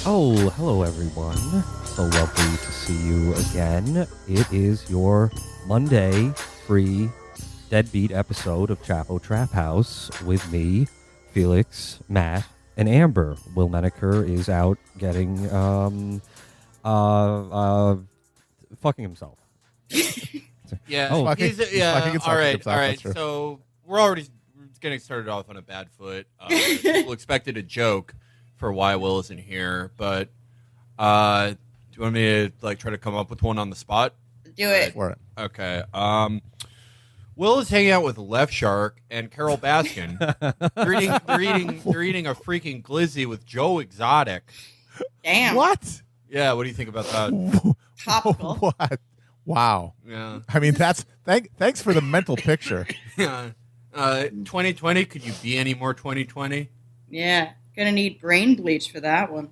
Oh, hello everyone. So lovely to see you again. It is your Monday free deadbeat episode of Chapo Trap House with me, Felix, Matt, and Amber. Will Menaker is out getting fucking himself. Yeah. Oh, he's all right. All right. So we're already getting started off on a bad foot. People expected a joke for why Will isn't here, but do you want me to try to come up with one on the spot? Do it. For it. Okay. Will is hanging out with Left Shark and Carol Baskin. they're eating a freaking glizzy with Joe Exotic. Damn. What? Yeah. What do you think about that? Topical. What? Wow. Yeah. I mean, thanks for the mental picture. Yeah. 2020. Could you be any more 2020? Yeah. Gonna need brain bleach for that one.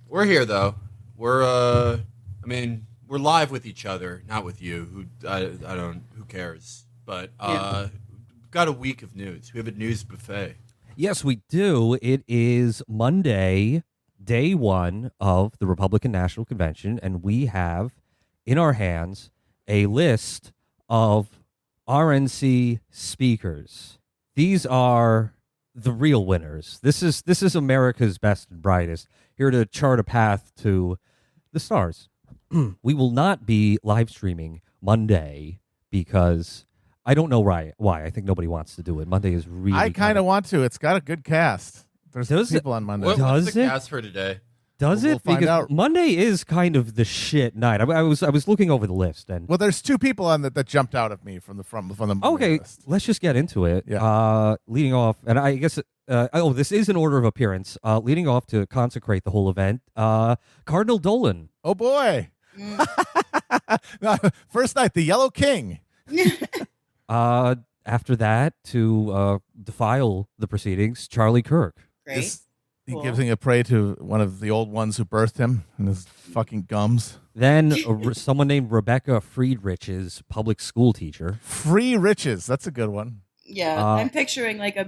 We're here though. We're we're live with each other, not with you. Who cares? But got a week of news. We have a news buffet. Yes, we do. It is Monday, day one of the Republican National Convention, and we have in our hands a list of RNC speakers. These are the real winners. This is America's best and brightest, here to chart a path to the stars. We will not be live streaming Monday because I don't know why. I think nobody wants to do it. Monday is really. I kind of want to. It's got a good cast. There's people on Monday. What's the cast for today? Does We'll it? find Because out. Monday is kind of the shit night. I was looking over the list and Well, there's two people on that jumped out at me from the Monday okay, list. let's just get into it. Yeah. Leading off, and I guess this is an order of appearance. Leading off to consecrate the whole event, Cardinal Dolan. Oh boy! First night, the Yellow King. After that, to defile the proceedings, Charlie Kirk. Great. He Cool. giving a prey to one of the old ones who birthed him and his fucking gums. Then someone named Rebecca Friedrich's public school teacher. Free riches. That's a good one. Yeah, I'm picturing like a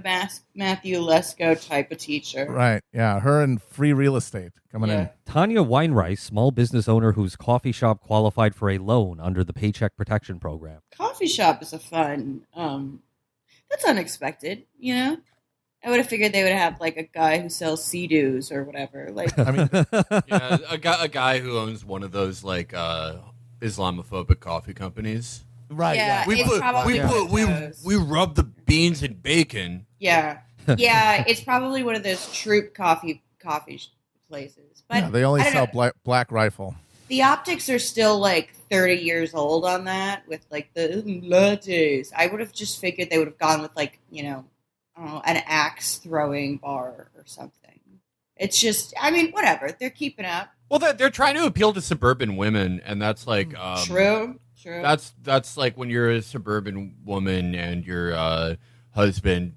Matthew Lesko type of teacher. Right. Yeah. Her and free real estate coming in. Tanya Weinreich, small business owner whose coffee shop qualified for a loan under the Paycheck Protection Program. Coffee shop is a fun. That's unexpected. You know, I would have figured they would have like a guy who sells Sea-Doos or whatever. Like, I mean, Yeah, a guy who owns one of those Islamophobic coffee companies. right. Yeah. Yeah. It's probably one of those. We rub the beans in bacon. yeah, it's probably one of those troop coffee places. But Yeah, they only I don't sell know. Black Rifle. The optics are still like 30 years old on that with like the lattes. I would have just figured they would have gone with like, you know, I don't know, an axe throwing bar or something. It's just, I mean, whatever. They're keeping up. Well, they're trying to appeal to suburban women, and that's like True. That's like when you're a suburban woman and your husband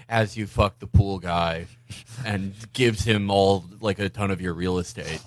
as you fuck the pool guy and gives him all like a ton of your real estate.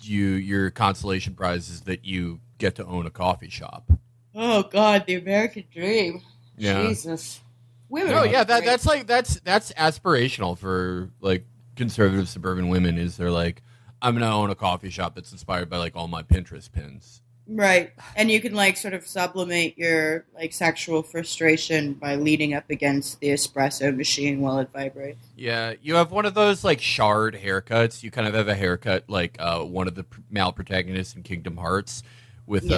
Your consolation prize is that you get to own a coffee shop. Oh, God, the American dream. Yeah. Jesus. Women No, are yeah, great. that's aspirational for like conservative suburban women. Is they're like, I'm gonna own a coffee shop that's inspired by like all my Pinterest pins. Right. And you can like sort of sublimate your like sexual frustration by leaning up against the espresso machine while it vibrates. Yeah, you have one of those like shard haircuts. You kind of have a haircut like one of the male protagonists in Kingdom Hearts with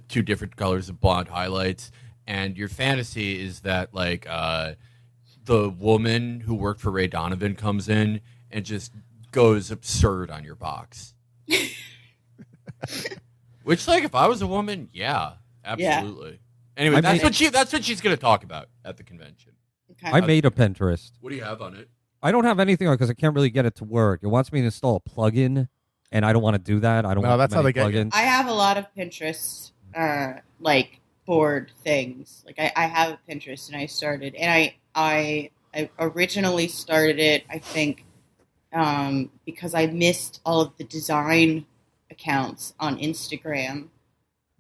two different colors of blonde highlights. And your fantasy is that like the woman who worked for Ray Donovan comes in and just goes absurd on your box. Which, like, if I was a woman, yeah, absolutely. Anyway, that's what she's going to talk about at the convention. Okay. I made a Pinterest. What do you have on it? I don't have anything on because I can't really get it to work. It wants me to install a plugin, and I don't want to do that. I don't No, want that's how they get you. plugins. I have a lot of Pinterest, like board things. Like I have a Pinterest, and I started, and I originally started it, I think, because I missed all of the design accounts on Instagram,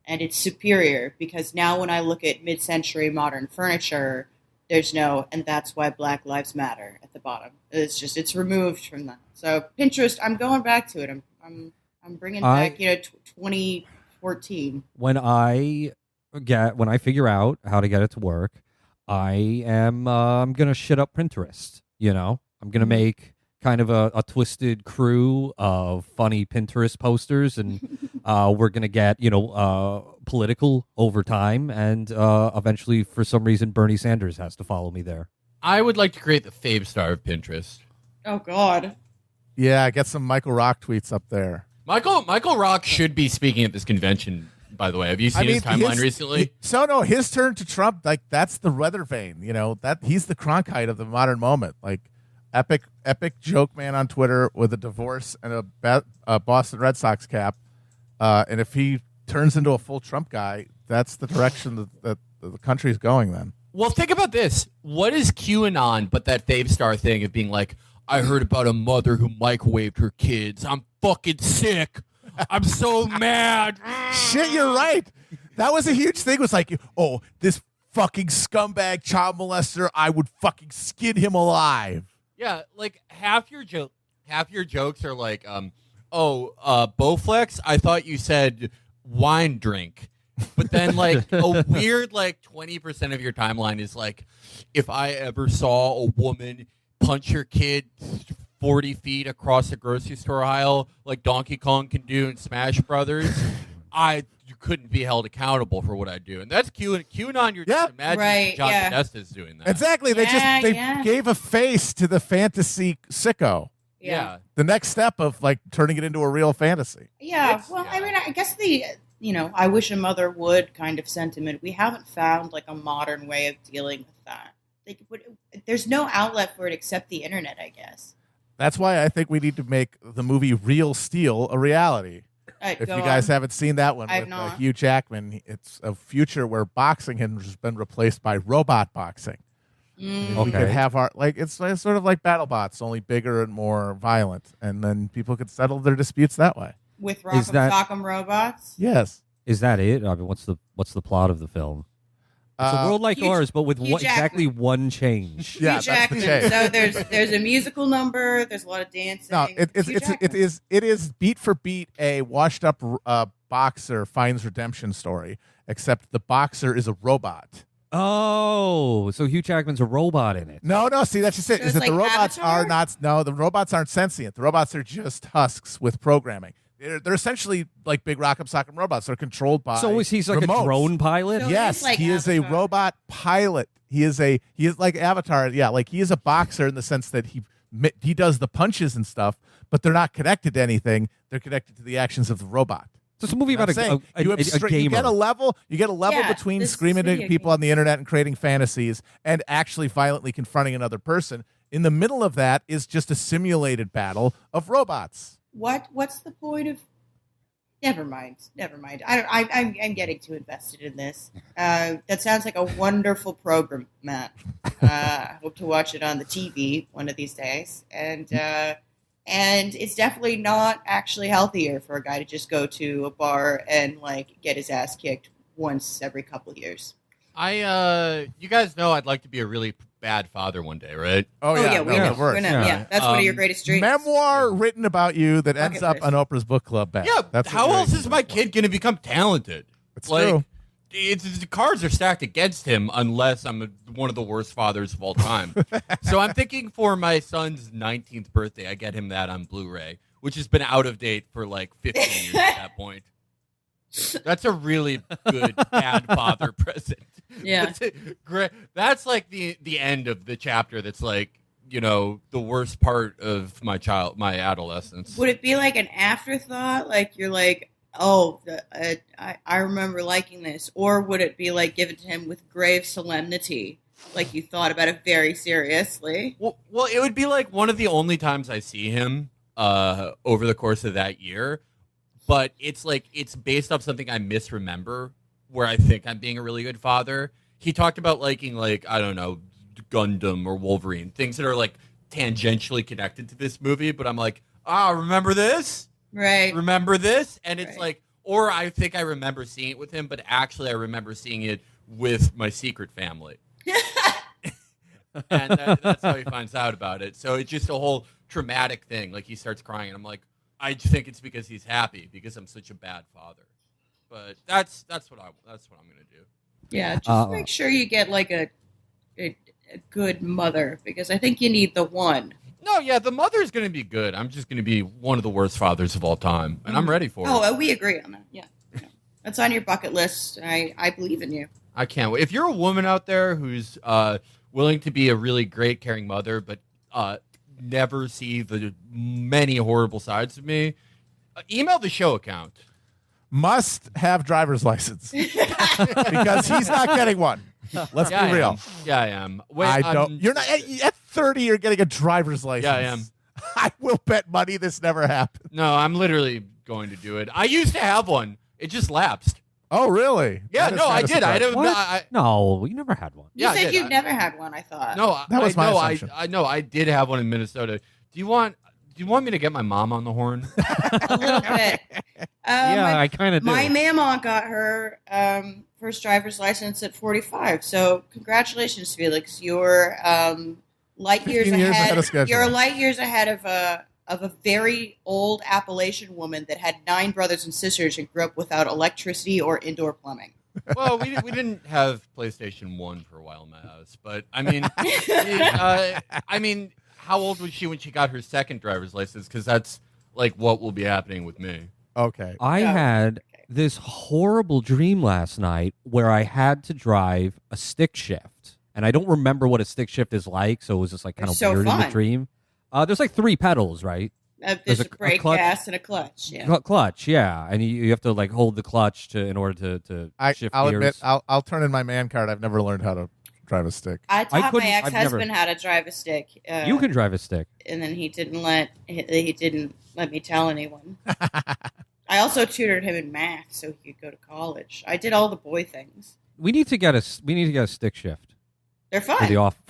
and it's superior because now when I look at mid-century modern furniture, there's no, and that's why Black Lives Matter at the bottom. It's removed from that. So Pinterest, I'm going back to it. I'm bringing back 2014. When I figure out how to get it to work, I'm gonna shit up Pinterest. I'm gonna make kind of a twisted crew of funny Pinterest posters, and we're gonna get political over time, and eventually, for some reason, Bernie Sanders has to follow me there. I would like to create the Fave Star of Pinterest. Oh God. Yeah, get some Michael Rock tweets up there. Michael Rock should be speaking at this convention, by the way. Have you seen his timeline recently? His turn to Trump, like, that's the weather vane, that he's the Cronkite of the modern moment. Like, epic joke man on Twitter with a divorce and a Boston Red Sox cap. And if he turns into a full Trump guy, that's the direction that the country's going then. Well, think about this. What is QAnon but that Fave Star thing of being like, I heard about a mother who microwaved her kids. I'm fucking sick. I'm so mad. Shit, you're right. That was a huge thing. It was like, oh, this fucking scumbag child molester, I would fucking skin him alive. Yeah, like half your jokes are like, Bowflex, I thought you said wine drink. But then like a weird like 20% of your timeline is like, if I ever saw a woman punch her kid 40 feet across a grocery store aisle like Donkey Kong can do in Smash Brothers, you couldn't be held accountable for what I do. And that's QAnon. You're just imagining John Podesta's doing that. Exactly. They gave a face to the fantasy sicko. Yeah. The next step of like turning it into a real fantasy. Yeah. I mean, I guess I wish a mother would kind of sentiment. We haven't found like a modern way of dealing with that. There's no outlet for it except the internet, I guess. That's why I think we need to make the movie Real Steel a reality. Right, if you guys haven't seen that one with Hugh Jackman, it's a future where boxing has been replaced by robot boxing. We could have it's sort of like BattleBots, only bigger and more violent, and then people could settle their disputes that way. With Rock'em Robots? Yes. Is that it? I mean, what's the plot of the film? It's a world like ours, but with exactly one change. Yeah, that's the change. So there's a musical number. There's a lot of dancing. No, it is beat for beat a washed up boxer finds redemption story, except the boxer is a robot. Oh, so Hugh Jackman's a robot in it? No. See, that's just it. So is that like the robots Avatar? are not? No, the robots aren't sentient. The robots are just husks with programming. They're essentially like big Rock'em Sock'em robots. They're controlled by. So is he like remotes. a drone pilot? So Yes, like he is a Avatar. robot pilot. He is like Avatar. Yeah, like he is a boxer in the sense that he does the punches and stuff, but they're not connected to anything. They're connected to the actions of the robot. So it's a movie about a gamer. You get a level between screaming at people on the internet and creating fantasies and actually violently confronting another person. In the middle of that is just a simulated battle of robots. What's the point of? Never mind. I'm getting too invested in this. That sounds like a wonderful program, Matt. I hope to watch it on the TV one of these days. And it's definitely not actually healthier for a guy to just go to a bar and like get his ass kicked once every couple of years. You guys know I'd like to be a really bad father one day, right? We know. Yeah. That's one of your greatest dreams. Memoir written about you that ends up on Oprah's book club bag. Yeah, That's how else is my kid going to become talented? It's true. The cards are stacked against him unless I'm one of the worst fathers of all time. So I'm thinking for my son's 19th birthday, I get him that on Blu-ray, which has been out of date for like 15 years at that point. That's a really good bad father present. Yeah. Great. That's like the end of the chapter that's like, the worst part of my adolescence. Would it be like an afterthought? Like you're like, oh, I remember liking this. Or would it be like given to him with grave solemnity? Like you thought about it very seriously? Well, it would be like one of the only times I see him over the course of that year. But it's based off something I misremember where I think I'm being a really good father. He talked about liking, like, I don't know, Gundam or Wolverine, things that are like tangentially connected to this movie. But I'm like, remember this? Right. Remember this? And it's like, or I think I remember seeing it with him, but actually I remember seeing it with my secret family. And that's how he finds out about it. So it's just a whole traumatic thing. Like he starts crying, and I'm like, I think it's because he's happy because I'm such a bad father. But that's what I'm gonna do. Yeah, just make sure you get like a good mother, because I think you need the one. No, yeah, the mother's gonna be good. I'm just gonna be one of the worst fathers of all time, and I'm ready for it. Oh, we agree on that. Yeah. That's on your bucket list. I believe in you. I can't wait. If you're a woman out there who's willing to be a really great, caring mother, but never see the many horrible sides of me, email the show account. Must have driver's license because he's not getting one. Let's be real. Yeah, I am. Wait, I don't. You're not at 30. You're getting a driver's license. Yeah, I am. I will bet money this never happened. No, I'm literally going to do it. I used to have one. It just lapsed. Oh, really? Yeah, no, I did. No, you never had one. You said you've never had one, I thought. No, that was my assumption. I know. I did have one in Minnesota. Do you want me to get my mom on the horn? A little bit. I kind of do. My mama got her first driver's license at 45. So congratulations, Felix. You're light years ahead of schedule. You're light years ahead of a very old Appalachian woman that had 9 brothers and sisters and grew up without electricity or indoor plumbing. Well, we didn't have PlayStation 1 for a while in my house, but I mean, how old was she when she got her second driver's license? Because that's like what will be happening with me. Okay. I had this horrible dream last night where I had to drive a stick shift, and I don't remember what a stick shift is like, so it was just like kind of weird in the dream. There's like 3 pedals, right? There's a brake, gas, and a clutch. Yeah. Clutch, yeah, and you have to like hold the clutch in order to shift I'll gears. admit, I'll turn in my man card. I've never learned how to drive a stick. I taught my ex-husband how to drive a stick. You can drive a stick, and then he didn't let me tell anyone. I also tutored him in math so he could go to college. I did all the boy things. We need to get a stick shift. They're fun for the office.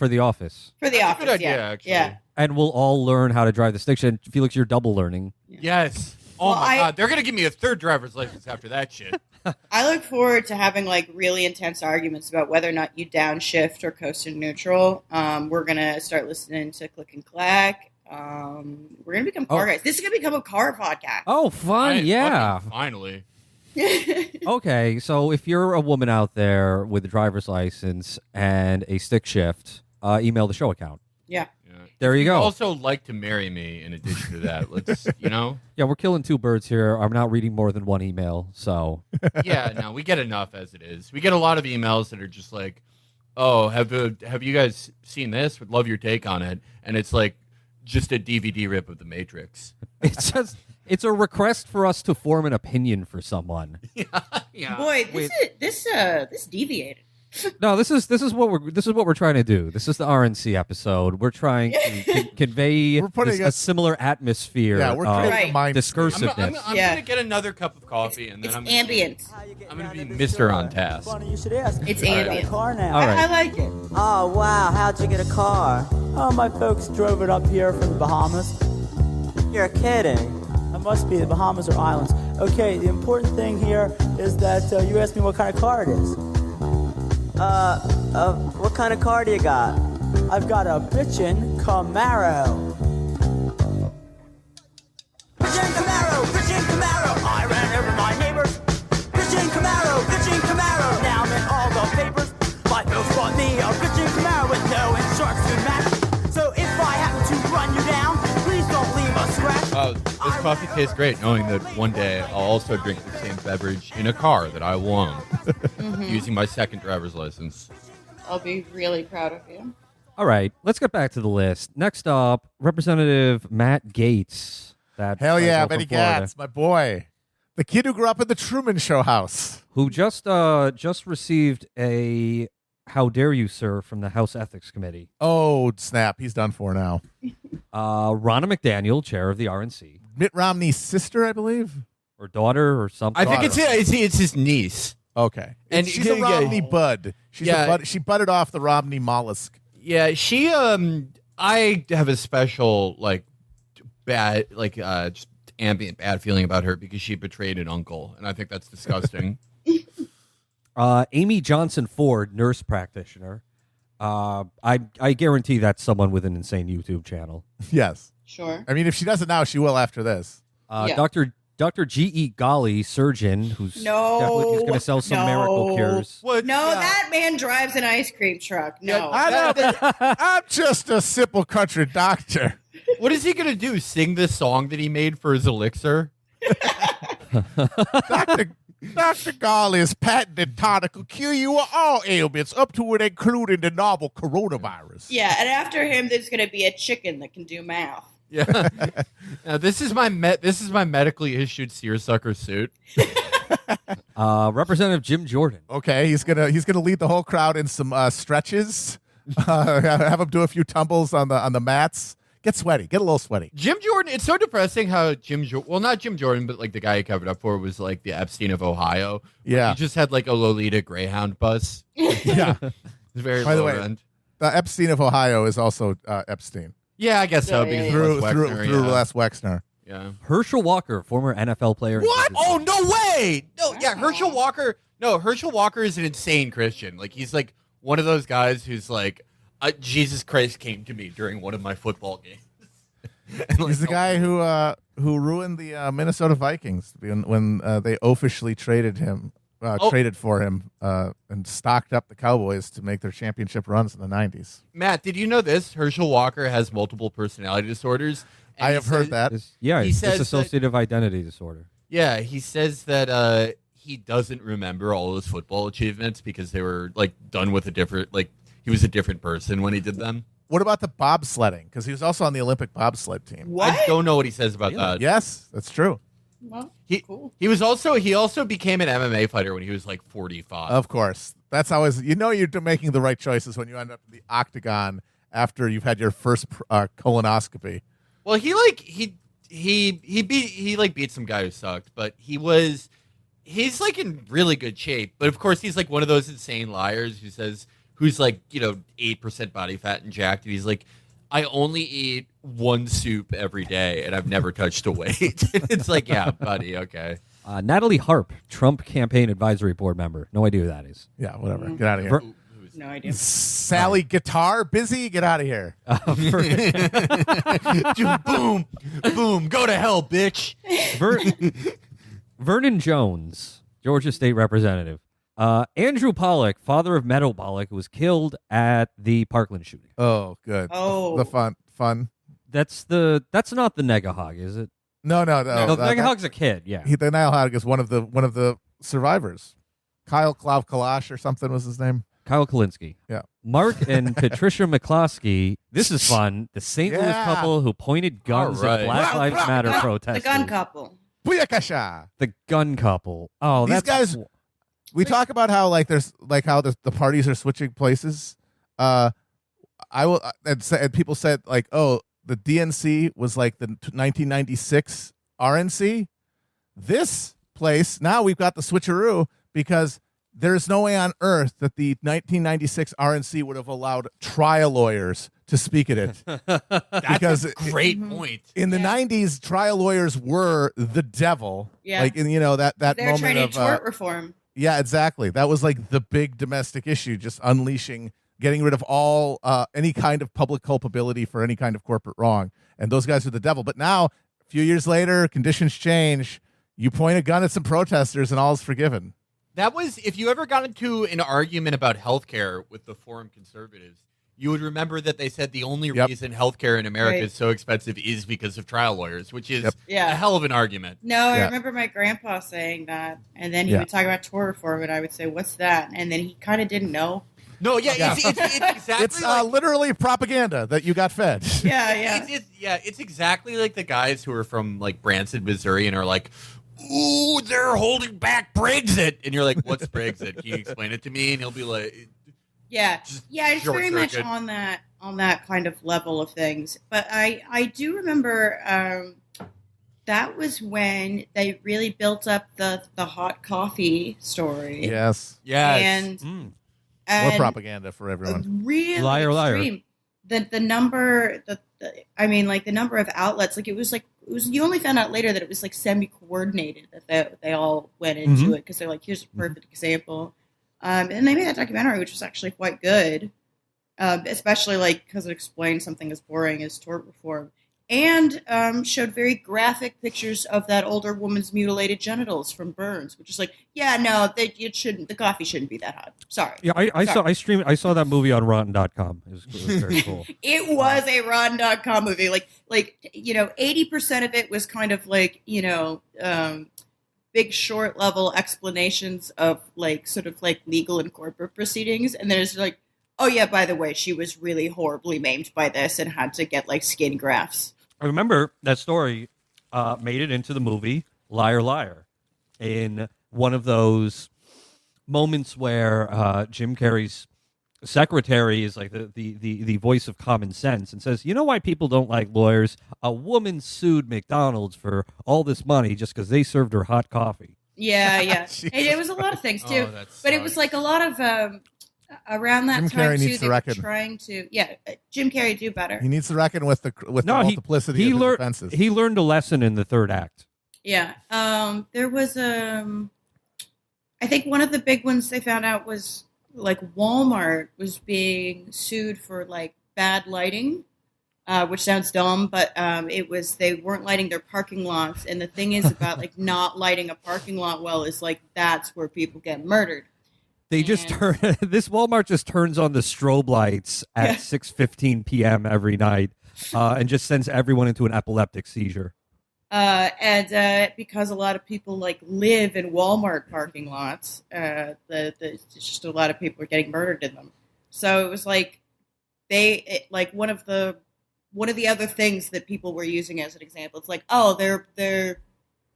For the office, good idea, actually. Yeah. And we'll all learn how to drive the stick shift. Felix, you're double learning. Yes. Oh my God, they're gonna give me a 3rd driver's license after that shit. I look forward to having like really intense arguments about whether or not you downshift or coast in neutral. We're gonna start listening to Click and Clack. We're gonna become car guys. This is gonna become a car podcast. Oh, fun! Yeah, finally. Okay, so if you're a woman out there with a driver's license and a stick shift, email the show account. Yeah. There you go. Also, like to marry me. In addition to that, let's Yeah, we're killing 2 birds here. I'm not reading more than 1 email, so. Yeah, no, we get enough as it is. We get a lot of emails that are just like, "Oh, have you guys seen this? Would love your take on it." And it's like just a DVD rip of The Matrix. It's a request for us to form an opinion for someone. Yeah. Boy, this deviated. No, this is what we're trying to do. This is the RNC episode. We're trying to convey a similar atmosphere. Yeah, we're creating a mind discursiveness. I'm gonna get another cup of coffee and then I'm ambient. I'm gonna be Mr. On Task. Funny you should ask. It's ambient. Car now. All right. I like it. Oh wow, how'd you get a car? Oh, my folks drove it up here from the Bahamas. You're kidding. It must be the Bahamas or islands. Okay, the important thing here is that you asked me what kind of car it is. What kind of car do you got? I've got a bitchin' Camaro. Bitchin' Camaro, I ran over my neighbors. Bitchin' Camaro, now I'm in all the papers. My folks bought me a bitchin' Camaro with no insurance to match. So if I happen to run you down, please don't leave a scratch. This coffee tastes great, knowing that one day I'll also drink the same beverage in a car that I will own, using my 2nd driver's license. I'll be really proud of you. All right, let's get back to the list. Next up, Representative Matt Gaetz. Hell yeah, Benny Gaetz, my boy. The kid who grew up in the Truman Show house. Who just received a "How dare you, sir" from the House Ethics Committee. Oh, snap. He's done for now. Ronna McDaniel, chair of the RNC. Mitt Romney's sister, I believe. Or daughter or something. I think it's his niece. Okay. And she's a Romney bud. She's a bud. She budded off the Romney mollusk. Yeah, she I have a special bad just ambient bad feeling about her because she betrayed an uncle, and I think that's disgusting. Amy Johnson Ford, nurse practitioner. I guarantee that's someone with an insane YouTube channel. Yes. Sure. I mean, if she does it now, she will after this. Yeah. Dr. G.E. Golly, surgeon, who's definitely who's going to sell some miracle cures. What? No, Yeah. that man drives an ice cream truck. No. I'm just a simple country doctor. What is he gonna do? Sing this song that he made for his elixir? Dr. Garley's patented tonic will cure you of all ailments, up to and including the novel coronavirus. Yeah, and after him, there's going to be a chicken that can do math. Yeah. Now, this is my medically issued seersucker suit. Representative Jim Jordan. Okay, he's gonna lead the whole crowd in some stretches. Have him do a few tumbles on the mats. Get sweaty. Get a little sweaty. Jim Jordan. It's so depressing how not Jim Jordan, but like the guy he covered up for was like the Epstein of Ohio. Yeah. He just had like a Lolita Greyhound bus. Yeah. It's very By the low way, end. the Epstein of Ohio is also Epstein. Yeah, I guess so. Yeah, Because Through Les Wexner, through yeah. Les Wexner. Yeah. Herschel Walker, former NFL player. What? Oh, no way! No, yeah, Wow. Herschel Walker. No, Herschel Walker is an insane Christian. Like he's like one of those guys who's like, Jesus Christ came to me during one of my football games. And, like, He's the guy who ruined the Minnesota Vikings when they officially traded for him and stocked up the Cowboys to make their championship runs in the 90s. Matt, did you know this? Herschel Walker has multiple personality disorders. And I he have heard says- that. He It's says dissociative identity disorder. Yeah, he says that he doesn't remember all his football achievements because they were like done with he was a different person when he did them. What about the bobsledding? Because he was also on the Olympic bobsled team. What? I don't know what he says about that. Yes, that's true. Well, He cool. he also became an MMA fighter when he was like 45. Of course. That's always, you're making the right choices when you end up in the octagon after you've had your first colonoscopy. Well, he beat some guy who sucked, but he's like in really good shape. But of course, he's like one of those insane liars who's like 8% body fat and jacked, and he's like, I only eat one soup every day, and I've never touched a weight. It's like, yeah, buddy, okay. Natalie Harp, Trump campaign advisory board member. No idea who that is. Yeah, whatever. Get out of here. No idea. Sally Guitar, busy? Get out of here. Dude, boom, boom, go to hell, bitch. Vernon Jones, Georgia State Representative. Andrew Pollock, father of Meadow Pollock, was killed at the Parkland shooting. Oh, good. Oh. The fun. That's not the Negahog, is it? No. No, the Negahog's a kid. Yeah. The Nile Hog is one of the survivors. Kyle Klav Kalash or something was his name. Kyle Kalinske. Yeah. Mark and Patricia McCloskey. This is fun. The St. Louis Yeah. couple who pointed guns All right. at Black Lives Matter The protesters. gun couple. Booyakasha. The gun couple. Oh, These that's guys- We talk about how the parties are switching places. And people said like, oh, the DNC was like the 1996 RNC. This place now we've got the switcheroo because there's no way on earth that the 1996 RNC would have allowed trial lawyers to speak at it. That's a great Mhm. point. In the Yeah. 90s, trial lawyers were the devil. Yeah. Like in that They're moment trying to of tort reform. yeah, exactly. That was like the big domestic issue, just getting rid of all any kind of public culpability for any kind of corporate wrong. And those guys are the devil. But now, a few years later, conditions change. You point a gun at some protesters and all is forgiven. That was, if you ever got into an argument about healthcare with the Forum Conservatives, you would remember that they said the only Yep. reason healthcare in America Right. is so expensive is because of trial lawyers, which is Yep. a Yeah. hell of an argument. No, I Yeah. remember my grandpa saying that, and then he Yeah. would talk about tort reform, and I would say, "What's that?" And then he kind of didn't know. No, yeah, Yeah. It's exactly It's like, literally propaganda that you got fed. Yeah, it's exactly like the guys who are from like Branson, Missouri, and are like, "Ooh, they're holding back Brexit," and you're like, "What's Brexit? Can you explain it to me?" And he'll be like, yeah. It's short very much circuit. on that kind of level of things. But I do remember that was when they really built up the hot coffee story. Yes. "Yes." and More propaganda for everyone. really Liar, liar. extreme. The number the number of outlets, like it was you only found out later that it was like semi-coordinated, that they all went into it because they're like, here's a perfect example. And they made that documentary, which was actually quite good. especially like because it explained something as boring as tort reform, and showed very graphic pictures of that older woman's mutilated genitals from burns, which is like, yeah, no, the coffee shouldn't be that hot. Sorry. Yeah, I saw that movie on Rotten.com. It was very cool. It was a Rotten.com movie. Like 80% of it was kind of like, Big Short level explanations of like sort of like legal and corporate proceedings, and there's like, oh yeah, by the way, she was really horribly maimed by this and had to get like skin grafts. I remember that story made it into the movie Liar Liar, in one of those moments where Jim Carrey's secretary is like the voice of common sense and says, you know why people don't like lawyers? A woman sued McDonald's for all this money just because they served her hot coffee. Yeah. And it was a lot of things too, but it was like a lot of around that Jim time Carrey too. needs They to were reckon. trying to, Jim Carrey do better. He needs to reckon with the multiplicity of his offenses. He learned a lesson in the third act. Yeah. There was I think one of the big ones they found out was like Walmart was being sued for like bad lighting, which sounds dumb, but it was they weren't lighting their parking lots. And the thing is about like not lighting a parking lot well is like that's where people get murdered. They just turn this Walmart just turns on the strobe lights at 6:15 p.m. every night, and just sends everyone into an epileptic seizure. And because a lot of people like live in Walmart parking lots, it's just a lot of people are getting murdered in them. So it was like one of the other things that people were using as an example. It's like, oh, they're,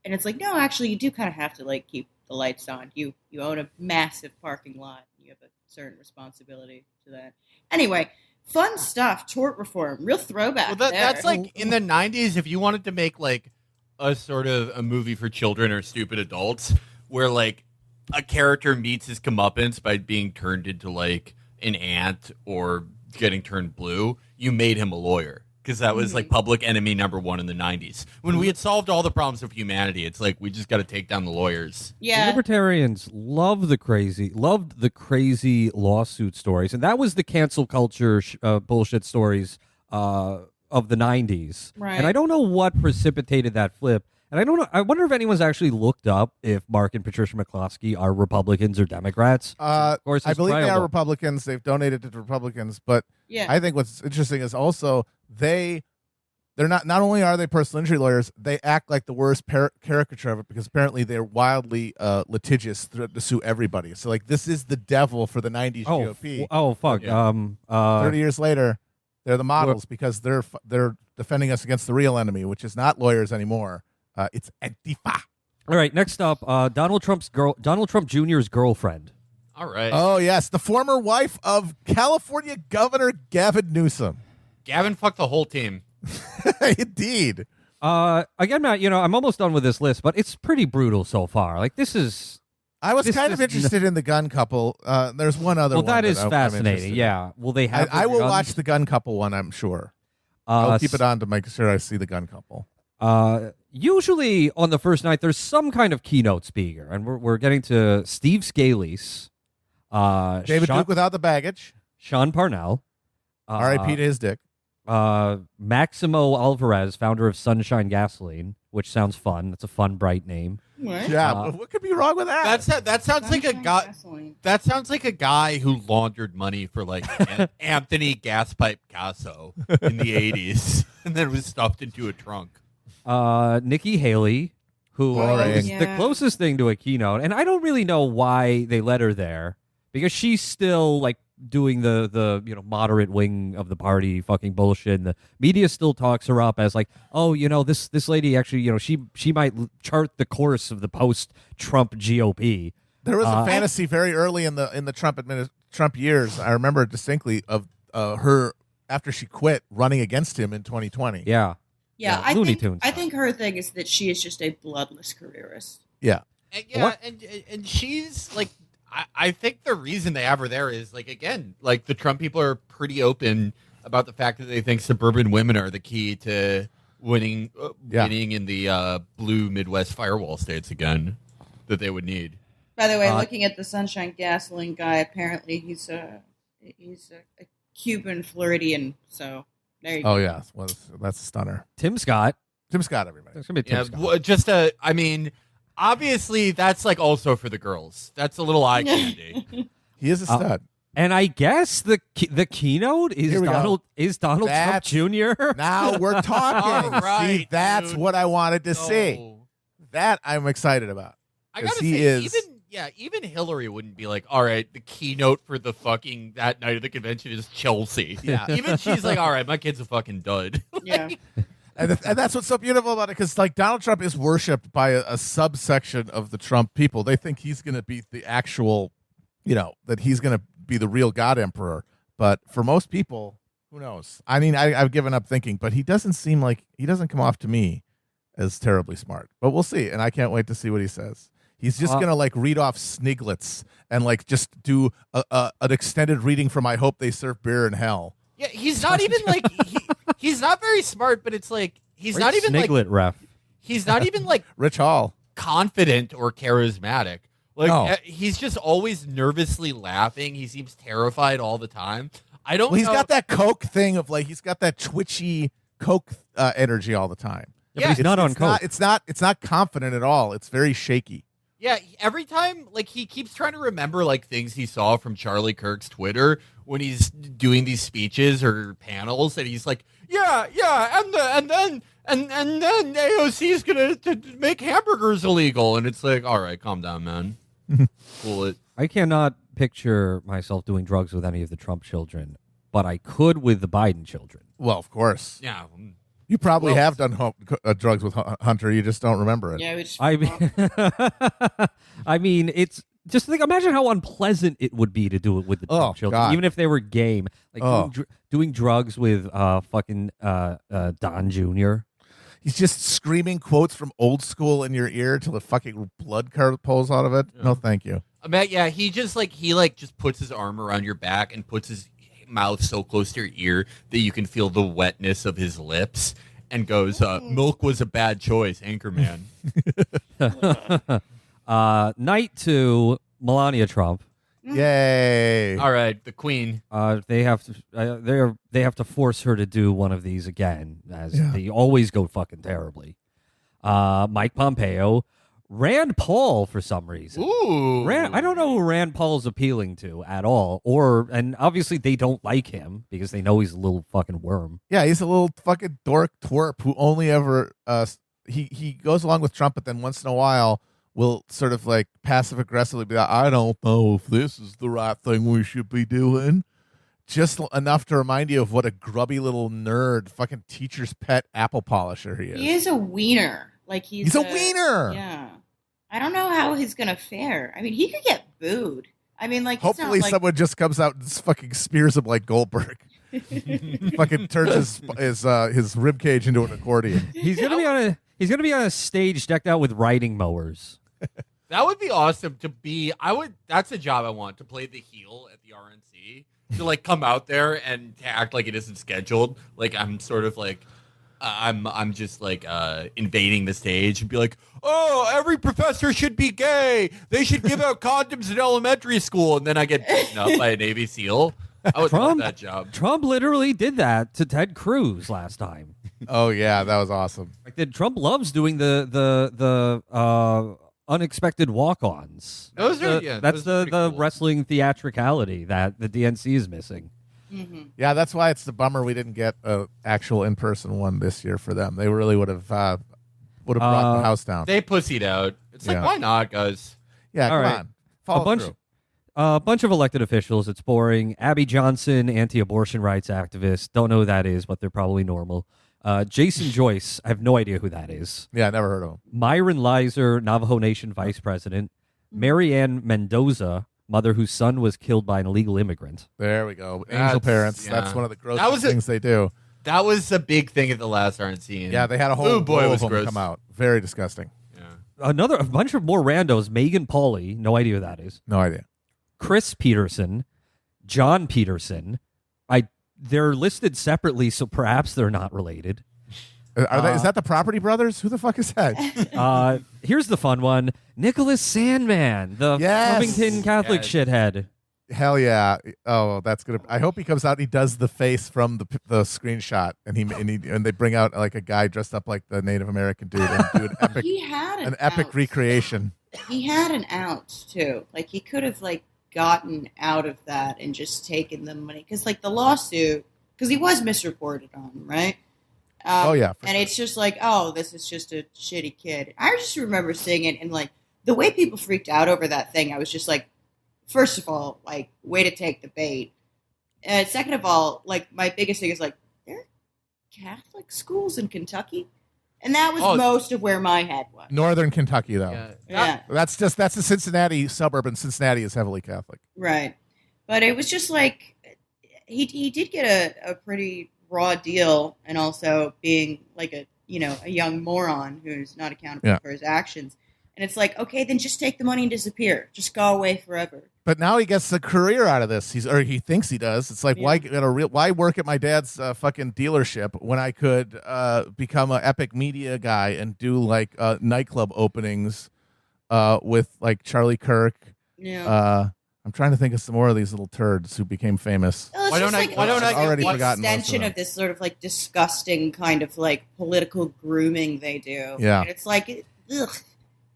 and it's like, no, actually, you do kind of have to like keep the lights on. You own a massive parking lot. You have a certain responsibility to that. Anyway. Fun stuff, tort reform, real throwback. Well, that's like in the 90s, if you wanted to make like a sort of a movie for children or stupid adults where like a character meets his comeuppance by being turned into like an ant or getting turned blue, you made him a lawyer. Because that was like public enemy number one in the 90s. When we had solved all the problems of humanity, it's like we just got to take down the lawyers. Yeah. Libertarians loved the crazy lawsuit stories. And that was the cancel culture bullshit stories of the 90s. Right. And I don't know what precipitated that flip. And I don't know. I wonder if anyone's actually looked up if Mark and Patricia McCloskey are Republicans or Democrats. Of course, I believe they are triable. Republicans. They've donated to Republicans, but Yeah. I think what's interesting is also they're not only are they personal injury lawyers, they act like the worst caricature of it because apparently they're wildly litigious to sue everybody. So like this is the devil for the 90s GOP. Oh fuck. Yeah. 30 years later, they're the models because they're defending us against the real enemy, which is not lawyers anymore. It's Antifa. All right, next up, Donald Trump Jr.'s girlfriend. All right. Oh yes, the former wife of California Governor Gavin Newsom. Gavin fucked the whole team. Indeed. Again, Matt, I'm almost done with this list, but it's pretty brutal so far. Like this is. I was kind of interested in the gun couple. There's one other. Well, one that is I'm fascinating. interested in. Yeah. Will they have? I will guns? watch the gun couple one. I'm sure. I'll keep it on to make sure I see the gun couple. Usually on the first night, there's some kind of keynote speaker, and we're getting to Steve Scalise, David Duke without the baggage. Sean Parnell, R.I.P. to his dick. Maximo Alvarez, founder of Sunshine Gasoline, which sounds fun. That's a fun, bright name. What? Yeah, what could be wrong with that? That sounds like a guy. Gasoline. That sounds like a guy who laundered money for like Anthony Gaspipe Casso in the 80s, and then was stuffed into a trunk. Nikki Haley, who is yeah. the closest thing to a keynote, and I don't really know why they let her there because she's still like doing the moderate wing of the party fucking bullshit, and the media still talks her up as like, oh, this lady actually, she might chart the course of the post-Trump GOP. There was a fantasy very early in the Trump years. I remember distinctly of her after she quit running against him in 2020. Yeah. Yeah, Yeah, Looney Tunes I stuff. think her thing is that she is just a bloodless careerist. Yeah. And, yeah, and she's like, I think the reason they have her there is like, again, like the Trump people are pretty open about the fact that they think suburban women are the key to winning in the blue Midwest firewall states again that they would need. By the way, looking at the Sunshine Gasoline guy, apparently he's Cuban Floridian. So there you go. Oh yeah, well, that's a stunner. Tim Scott. Tim Scott, everybody. It's gonna be Tim Yeah, Scott. just I mean, obviously that's like also for the girls. That's a little eye candy. He is a stud. And I guess the keynote is Here we go. Donald Trump Jr. Now we're talking. All right, See, that's dude. what I wanted to see. No. That I'm excited about. I 'Cause gotta he say, is- even Hillary wouldn't be like, all right, the keynote for the fucking that night of the convention is Chelsea. Yeah. Even she's like, all right, my kid's a fucking dud. Yeah. And that's what's so beautiful about it, because like Donald Trump is worshipped by a subsection of the Trump people. They think he's going to be the actual, that he's going to be the real God Emperor. But for most people, who knows? I mean, I've given up thinking, but he doesn't seem like, he doesn't come off to me as terribly smart. But we'll see, and I can't wait to see what he says. He's just going to like read off Sniglets and like just do an extended reading from I Hope They Serve Beer in Hell. Yeah, he's not even like he's not very smart, but it's like he's not even Sniglet ref. he's not even like Rich Hall. confident or charismatic. Like No. he's just always nervously laughing. He seems terrified all the time. I don't Well, he's know. got that Coke thing of like, he's got that twitchy Coke energy all the time. Yeah, but he's not on it's coke. It's not confident at all. It's very shaky. Yeah, every time, like, he keeps trying to remember, like, things he saw from Charlie Kirk's Twitter when he's doing these speeches or panels, and he's like, yeah, and then AOC is gonna make hamburgers illegal, and it's like, all right, calm down, man. Cool it. I cannot picture myself doing drugs with any of the Trump children, but I could with the Biden children. Well, of course. Yeah. You probably Well- have done drugs with Hunter. You just don't remember it. Yeah, we just I mean, I mean, it's just think. Imagine how unpleasant it would be to do it with the Trump children, God. even if they were game. Like Oh. doing drugs with fucking Don Jr. He's just screaming quotes from old school in your ear till the fucking blood pulls out of it. No, thank you. Yeah, he just just puts his arm around your back and puts his mouth so close to your ear that you can feel the wetness of his lips and goes, milk was a bad choice, Anchorman. Night 2, Melania Trump. Yay. All right, the queen. They have to force her to do one of these again, as Yeah. they always go fucking terribly. Mike Pompeo, Rand Paul for some reason. Ooh. I don't know who Rand Paul's appealing to at all, and obviously they don't like him because they know he's a little fucking worm. Yeah, he's a little fucking dork twerp who only ever he goes along with Trump, but then once in a while will sort of like passive aggressively be like, I don't know if this is the right thing we should be doing. Just enough to remind you of what a grubby little nerd, fucking teacher's pet apple polisher he is. He is a wiener. Like He's a wiener. Yeah. I don't know how he's gonna fare. I mean, he could get booed. I mean, like, it's not Hopefully like, someone just comes out and fucking spears him like Goldberg. Fucking turns his rib cage into an accordion. He's gonna be on a stage decked out with riding mowers. That would be awesome to be. That's a job I want, to play the heel at the RNC. To like come out there and to act like it isn't scheduled. Like I'm sort of like I'm just like invading the stage and be like, oh, every professor should be gay. They should give out condoms in elementary school, and then I get beaten up by a Navy SEAL. I would love that job. Trump literally did that to Ted Cruz last time. Oh yeah, that was awesome. Like, Trump loves doing the unexpected walk-ons. Those are- that's those are the pretty cool. wrestling theatricality that the DNC is missing. Yeah, that's why it's the bummer we didn't get an actual in-person one this year for them. They really would have brought the house down. They pussied out. It's like, Yeah. why not, guys? Yeah, All come right. on. Follow through. A bunch of elected officials. It's boring. Abby Johnson, anti-abortion rights activist. Don't know who that is, but they're probably normal. Jason Joyce. I have no idea who that is. Yeah, never heard of him. Myron Lizer, Navajo Nation vice president. Marianne Mendoza, mother whose son was killed by an illegal immigrant. There we go. Angel That's- parents. yeah. That's one of the That grossest was things they do. That was a big thing at the last RNC. and- Yeah, they had a whole Ooh, boy, row it of was them gross. come out. Very disgusting. Yeah. A bunch of more randos. Megan Pauley, no idea who that is. No idea. Chris Peterson, John Peterson. They're listed separately, so perhaps they're not related. Is that the Property Brothers? Who the fuck is that? Here's the fun one: Nicholas Sandman, the Yes. Farmington Catholic Yes. shithead. Hell yeah! Oh, that's gonna. I hope he comes out. And he does the face from the screenshot, and they bring out like a guy dressed up like the Native American dude and do an epic He had an epic out. recreation. He had an out too. Like he could have like gotten out of that and just taken the money because like the lawsuit because he was misreported on, right? Oh yeah, for and sure. it's just like, oh, this is just a shitty kid. I just remember seeing it and like the way people freaked out over that thing. I was just like, first of all, like way to take the bait. And second of all, like my biggest thing is like there are Catholic schools in Kentucky, and that was most of where my head was. Northern Kentucky though. Yeah. That's the Cincinnati suburb, and Cincinnati is heavily Catholic. Right. But it was just like he did get a pretty raw deal, and also being like a young moron who's not accountable for his actions. And it's like, okay, then just take the money and disappear. Just go away forever. But now he gets a career out of this. He thinks he does. It's like why work at my dad's fucking dealership when I could become an epic media guy and do like nightclub openings with like Charlie Kirk. Yeah. I'm trying to think of some more of these little turds who became famous. Well, Why don't I I've already the forgotten most of extension them. of this sort of like disgusting kind of like political grooming they do. Yeah. And it's like, ugh.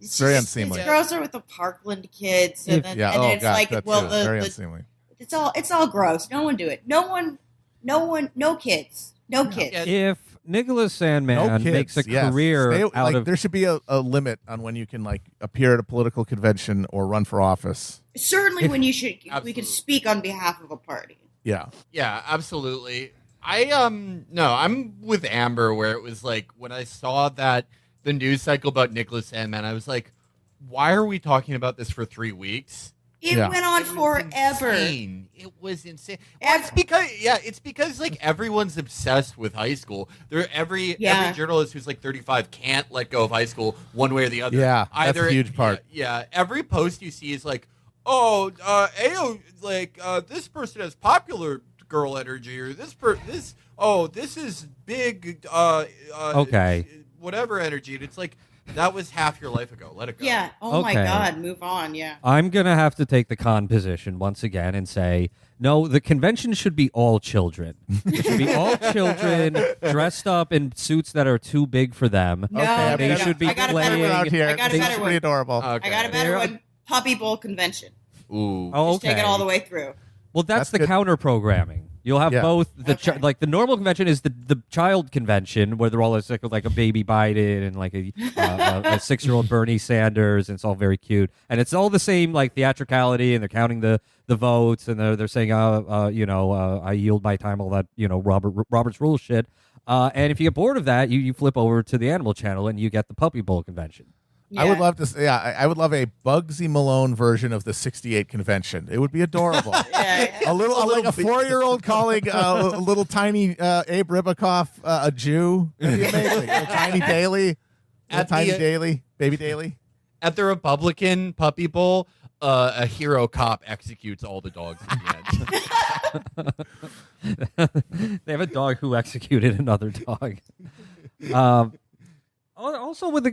It's very just, unseemly. It's gross with the Parkland kids, and then, Yeah. and then Oh it's god, like, that well, too. the Very unseemly. it's all gross. No one do it. No one, no kids. No kids. If Nicholas Sandman No kids, makes a yes. career out like, of there should be a limit on when you can like appear at a political convention or run for office. Certainly when you should, we Absolutely. could speak on behalf of a party. Yeah. Yeah, absolutely. No, I'm with Amber where it was like when I saw that the news cycle about Nicholas Sandman, I was like, why are we talking about this for 3 weeks? It Yeah. went on It was forever. insane. It was insane. Well, it's because like everyone's obsessed with high school. Every journalist who's like 35 can't let go of high school one way or the other. Yeah, that's Either a huge part. Yeah, every post you see is like, oh, this person has popular girl energy, or this is big Okay. whatever energy. And it's like that was half your life ago. Let it go. Yeah. Oh my Okay. God. Move on. Yeah. I'm going to have to take the con position once again and say, no, the convention should be all children. It should be all children dressed up in suits that are too big for them. No, Okay, they no, should no. be I got a playing. better Out one. here. I got a Things better are one. pretty adorable. Okay. I got a better They're- one. Puppy Bowl convention. Ooh. Oh, Just take it all the way through. Well, that's That's the good. counter programming. You'll have Yeah. both the Okay. like the normal convention is the child convention where they're all like a baby Biden and like a 6-year-old Bernie Sanders, and it's all very cute, and it's all the same like theatricality, and they're counting the votes, and they're saying I yield my time, all that Robert's Rules shit. And if you get bored of that, you flip over to the Animal Channel and you get the Puppy Bowl convention. Yeah. I would love to. I would love a Bugsy Malone version of the '68 convention. It would be adorable. Yeah. A like a 4-year-old calling a little tiny Abe Ribicoff a Jew. It'd be amazing. A tiny Daily, baby Daily. At the Republican Puppy Bowl, a hero cop executes all the dogs at the end. They have a dog who executed another dog. Also, with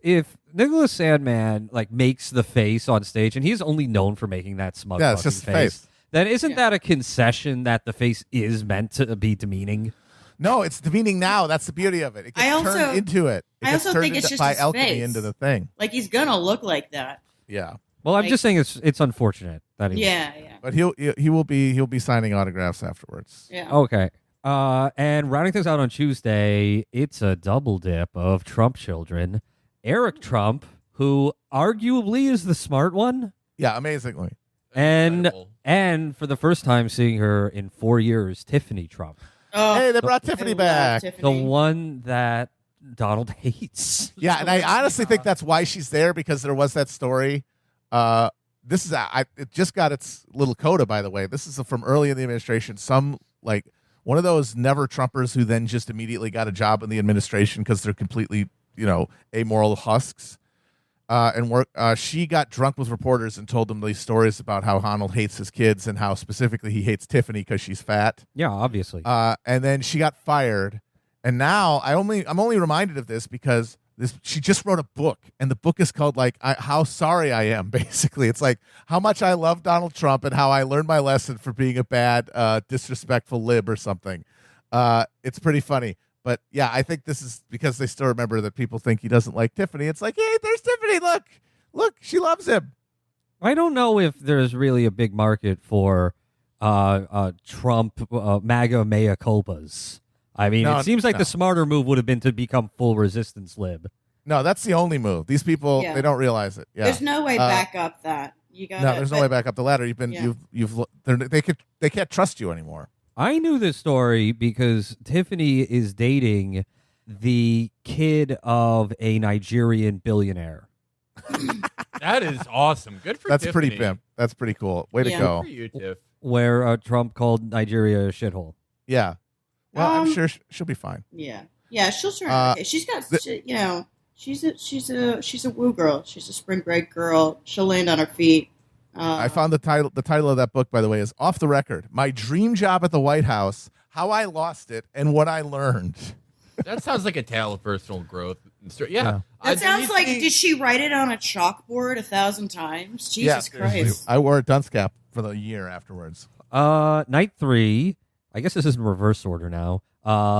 if Nicholas Sandman like makes the face on stage, and he's only known for making that smug Yeah, it's fucking just the face. then isn't that a concession that the face is meant to be demeaning? No, it's demeaning now. That's the beauty of it. It gets turned into it. It I gets also turned think it's into- just by his alchemy face. into the thing. Like he's gonna look like that. Yeah, Well, I'm Like- just saying it's unfortunate that he. Yeah. but he'll be signing autographs afterwards. Yeah. Okay. And rounding things out on Tuesday, it's a double dip of Trump children. Eric Trump, who arguably is the smart one, Yeah, amazingly. and Incredible. and for the first time seeing her in 4 years, Tiffany Trump, Oh, Hey, they brought I Tiffany love back. the Tiffany. one that Donald hates. Yeah, and I honestly think that's why she's there, because there was that story. This is it just got its little coda, by the way. This is from early in the administration. Some like one of those never Trumpers who then just immediately got a job in the administration because they're completely amoral husks. She got drunk with reporters and told them these stories about how Donald hates his kids and how specifically he hates Tiffany because she's fat. Yeah, obviously. And then she got fired. And now I'm only reminded of this because she just wrote a book, and the book is called like How Sorry I Am. Basically, it's like how much I love Donald Trump and how I learned my lesson for being a bad, disrespectful lib or something. It's pretty funny. But yeah, I think this is because they still remember that people think he doesn't like Tiffany. It's like, hey, there's Tiffany. Look, she loves him. I don't know if there's really a big market for Trump MAGA mea culpas. I mean, No, it seems like no. the smarter move would have been to become full resistance lib. No, that's the only move. These people, Yeah. they don't realize it. Yeah. There's no way back up that. You got No, there's no way back up the ladder. They can't trust you anymore. I knew this story because Tiffany is dating the kid of a Nigerian billionaire. That is awesome. Good for That's Tiffany. pretty pimp. That's pretty cool. Way to Yeah. go. Good for you, Tiff. Where Trump called Nigeria a shithole. Yeah. Well, I'm Um, sure she'll be fine. Yeah, she'll turn. Okay. She's got, she's a woo girl. She's a spring break girl. She'll land on her feet. I found the title. The title of that book, by the way, is "Off the Record: My Dream Job at the White House, How I Lost It, and What I Learned." That sounds like a tale of personal growth. Yeah. That sounds like. Did she write it on a chalkboard 1,000 times? Jesus Christ! I wore a dunce cap for the year afterwards. Night 3, I guess this is in reverse order now.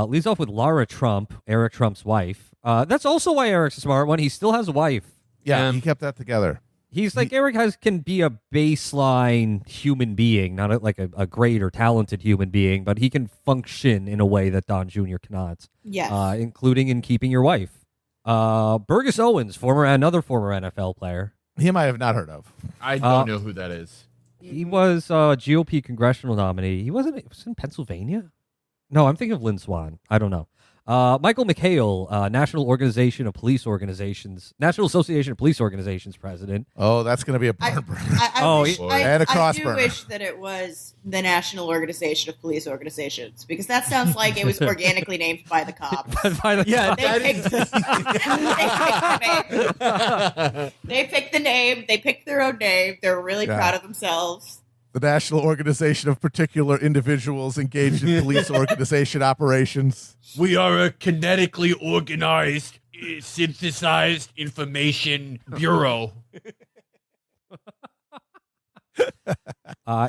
Leads off with Lara Trump, Eric Trump's wife. That's also why Eric's a smart one. He still has a wife. Yeah, he kept that together. He's like, Eric can be a baseline human being, not a great or talented human being, but he can function in a way that Don Jr. cannot. Yes. Including in keeping your wife. Burgess Owens, another former NFL player. Him I have not heard of. I don't know who that is. He was a GOP congressional nominee. He was in Pennsylvania? No, I'm thinking of Lynn Swan. I don't know. Michael McHale, National Association of Police Organizations president. Oh, that's going to be a barn burner. And a cross I do burner. wish that it was the National Organization of Police Organizations, because that sounds like it was organically named by the cops. Yeah, They picked the name. They picked their own name. They're really proud of themselves. The National Organization of Particular Individuals Engaged in Police Organization Operations. We are a kinetically organized, synthesized information bureau.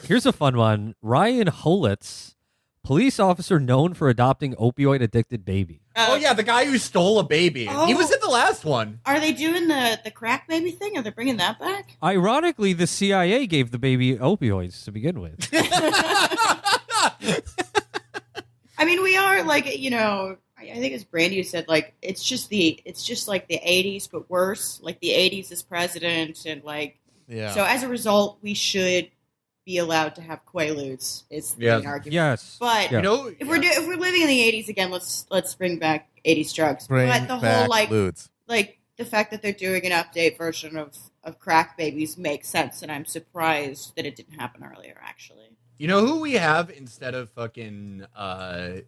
Here's a fun one. Ryan Holitz, police officer known for adopting opioid-addicted baby. Oh, yeah, the guy who stole a baby. He was in the last one. Are they doing the crack baby thing? Are they bringing that back? Ironically, the CIA gave the baby opioids to begin with. I mean, we are like, I think as Brandy said, like it's just like the 80s but worse. Like the 80s as president, and like so as a result, we should be allowed to have Quaaludes. Is the main argument. Yes, but if we're living in the 80s again, let's bring back 80s drugs. But the whole like the fact that they're doing an update version of crack babies makes sense, and I'm surprised that it didn't happen earlier. Actually. You know who we have instead of fucking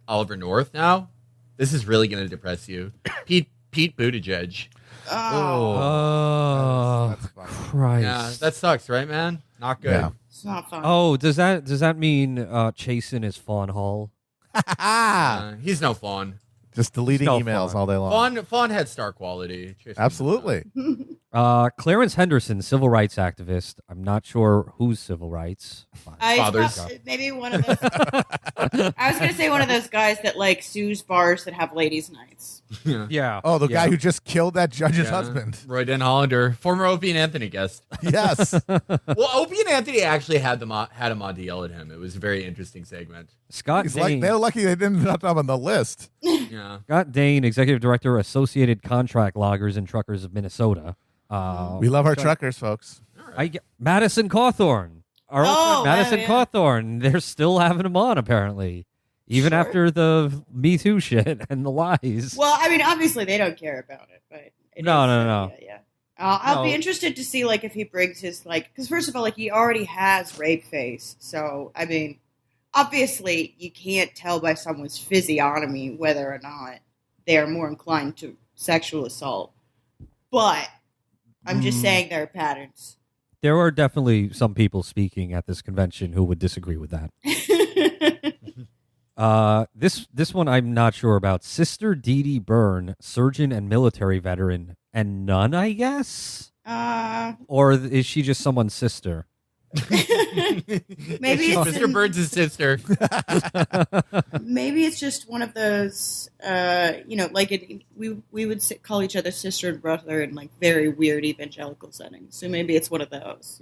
Oliver North now? This is really going to depress you. Pete Buttigieg. Oh, Christ. Yeah, that sucks, right, man? Not good. Yeah. It's not fun. Oh, does that mean Chasen is Fawn Hall? He's no fawn. Just deleting No emails fawn. all day long. Fawn had star quality. Absolutely. Clarence Henderson, civil rights activist. I'm not sure whose civil rights. Fathers. Maybe one of those. I was going to say one of those guys that like sues bars that have ladies' nights. Yeah. Oh, the guy who just killed that judge's husband. Roy Den Hollander, former Opie and Anthony guest. Yes. Well, Opie and Anthony actually had him on to yell at him. It was a very interesting segment. Scott Dane. They're lucky they didn't put them on the list. Yeah. Scott Dane, executive director, Associated Contract Loggers and Truckers of Minnesota. We love our truckers, folks. Madison Cawthorn. Our old friend Madison yeah. Cawthorn. They're still having him on, apparently. Even after the Me Too shit and the lies. Well, I mean, obviously they don't care about it, but No. Yeah. I'll be interested to see like if he brings his like, because first of all, like he already has rape face, so I mean, obviously you can't tell by someone's physiognomy whether or not they are more inclined to sexual assault, but I'm just saying there are patterns. There are definitely some people speaking at this convention who would disagree with that. This one I'm not sure about. Sister Dee Dee Byrne, surgeon and military veteran, and nun, I guess? Or is she just someone's sister? Maybe it's Mr. Burns' sister. Maybe it's just one of those, we would call each other sister and brother in like very weird evangelical settings. So maybe it's one of those,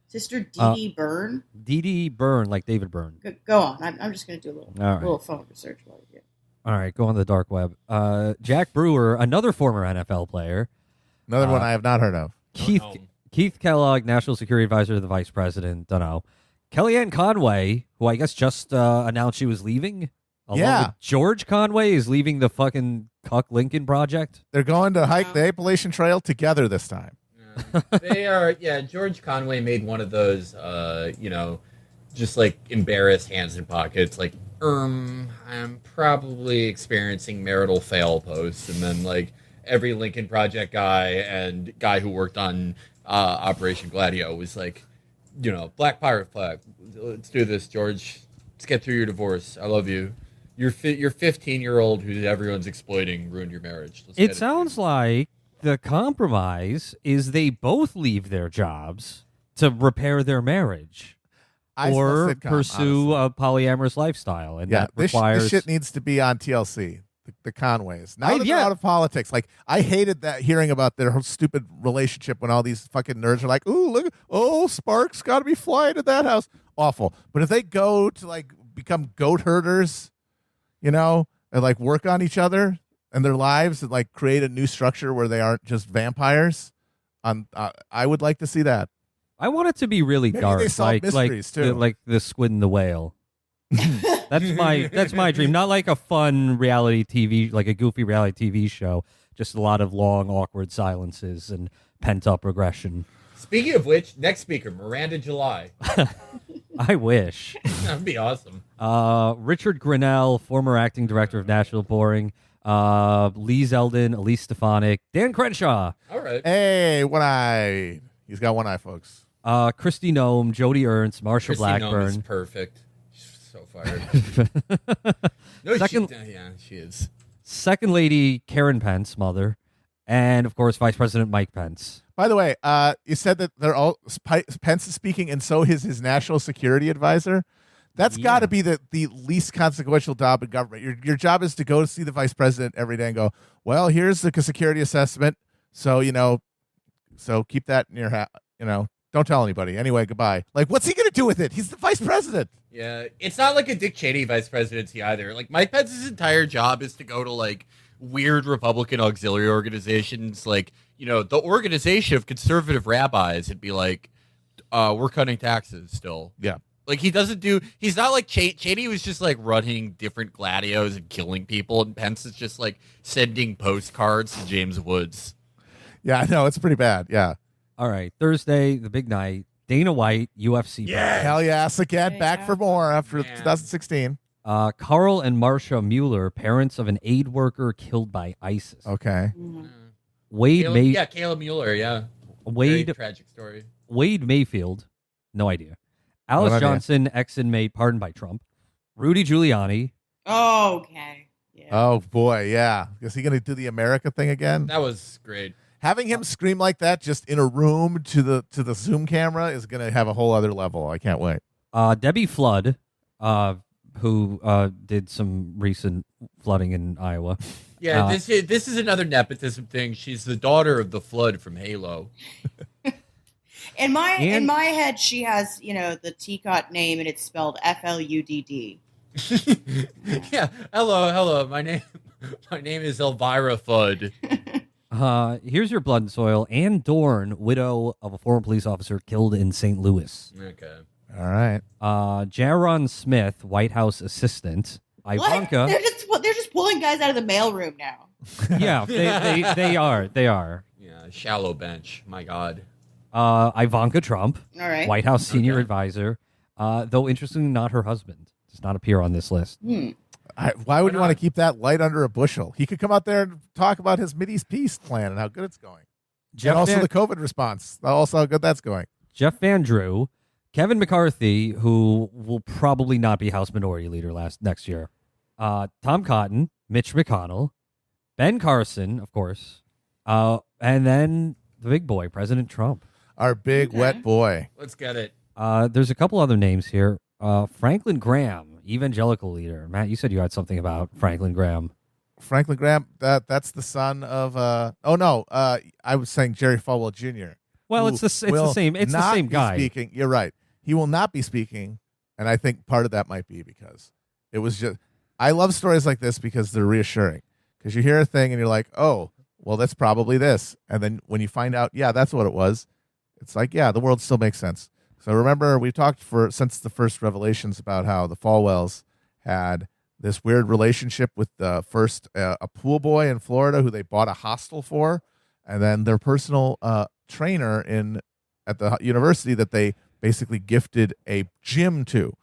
Sister Dee Dee Byrne. Dee Dee Byrne, like David Byrne. Go on. I'm just going to do a little phone research while you do. All right, go on the dark web. Jack Brewer, another former NFL player. Another one I have not heard of. Keith Kellogg, National Security Advisor to the Vice President. Don't know. Kellyanne Conway, who I guess just announced she was leaving. Along with George Conway is leaving the fucking Cuck Lincoln Project. They're going to hike the Appalachian Trail together this time. They are, George Conway made one of those, just like embarrassed hands in pockets, like, I'm probably experiencing marital fail posts. And then, like, every Lincoln Project guy and guy who worked on Operation Gladio was like, Black Pirate flag. Let's do this, George. Let's get through your divorce. I love you. Your 15-year-old who everyone's exploiting ruined your marriage. It sounds like the compromise is they both leave their jobs to repair their marriage or pursue a polyamorous lifestyle. And that requires... This shit needs to be on TLC. The Conways. Now that they're out of politics, like I hated that hearing about their whole stupid relationship when all these fucking nerds are like, "Ooh, look, Sparks got to be flying to that house." Awful. But if they go to like become goat herders, and like work on each other and their lives and like create a new structure where they aren't just vampires, I would like to see that. I want it to be really dark, they solve mysteries too, like the Squid and the Whale. That's my dream. Not like a fun reality TV, like a goofy reality TV show. Just a lot of long, awkward silences and pent up regression. Speaking of which, next speaker, Miranda July. I wish. That'd be awesome. Richard Grinnell, former acting director of Nashville Boring. Lee Zeldin, Elise Stefanik, Dan Crenshaw. All right. Hey, one eye. He's got one eye, folks. Christy Nome, Jody Ernst, Marsha Christy Blackburn. Nome is perfect. So fired. No, she is. Second Lady Karen Pence, mother, and of course Vice President Mike Pence. By the way, you said that they're all Pence is speaking, and so is his national security advisor. That's got to be the least consequential job in government. Your job is to go see the vice president every day and go, well, here's the security assessment. So so keep that in your hat. Don't tell anybody. Anyway, goodbye. Like, what's he going to do with it? He's the vice president. Yeah, it's not like a Dick Cheney vice presidency either. Like, Mike Pence's entire job is to go to, like, weird Republican auxiliary organizations, like, the Organization of Conservative Rabbis, and be like, we're cutting taxes still. Yeah. Like, he's not like Cheney was just, like, running different gladios and killing people, and Pence is just, like, sending postcards to James Woods. Yeah, I know. It's pretty bad. Yeah. All right, Thursday, the big night. Dana White, UFC. Yeah, hell yes, again, back for more after 2016. Carl and Marcia Mueller, parents of an aid worker killed by ISIS. Okay. Caleb Mueller, yeah. Very tragic story. Wade Mayfield, no idea. Alice Johnson, ex-inmate pardoned by Trump. Rudy Giuliani. Oh, okay. Yeah. Oh, boy, yeah. Is he going to do the America thing again? That was great. Having him scream like that just in a room to the Zoom camera is going to have a whole other level. I can't wait. Debbie Flood, who did some recent flooding in Iowa. Yeah, this is another nepotism thing. She's the daughter of the Flood from Halo. In my head, she has the Teacot name, and it's spelled F-L-U-D-D. Yeah. Hello. My name is Elvira Flood. Here's your blood and soil. Ann Dorn, widow of a former police officer killed in St. Louis. Okay. All right. Jaron Smith, White House assistant. Ivanka. What? They're just pulling guys out of the mailroom now. Yeah, they are. Yeah, shallow bench. My God. Ivanka Trump. All right. White House senior advisor. Though interestingly, not her husband. Does not appear on this list. Why would you want to keep that light under a bushel? He could come out there and talk about his Mideast peace plan and how good it's going. And also the COVID response. Also how good that's going. Jeff Van Drew, Kevin McCarthy, who will probably not be House Minority Leader next year. Tom Cotton, Mitch McConnell, Ben Carson, of course, and then the big boy, President Trump. Our big wet boy. Let's get it. There's a couple other names here. Franklin Graham, evangelical leader. Matt, you said you had something about Franklin Graham. Franklin Graham, that's the son of I was saying Jerry Falwell Jr. Well, it's the same guy. Speaking. You're right. He will not be speaking, and I think part of that might be because it was just. I love stories like this because they're reassuring. Because you hear a thing and you're like, oh, well, that's probably this, and then when you find out, yeah, that's what it was. It's like, yeah, the world still makes sense. So remember, we've talked since the first revelations about how the Falwells had this weird relationship with first a pool boy in Florida who they bought a hostel for, and then their personal trainer at the university that they basically gifted a gym to.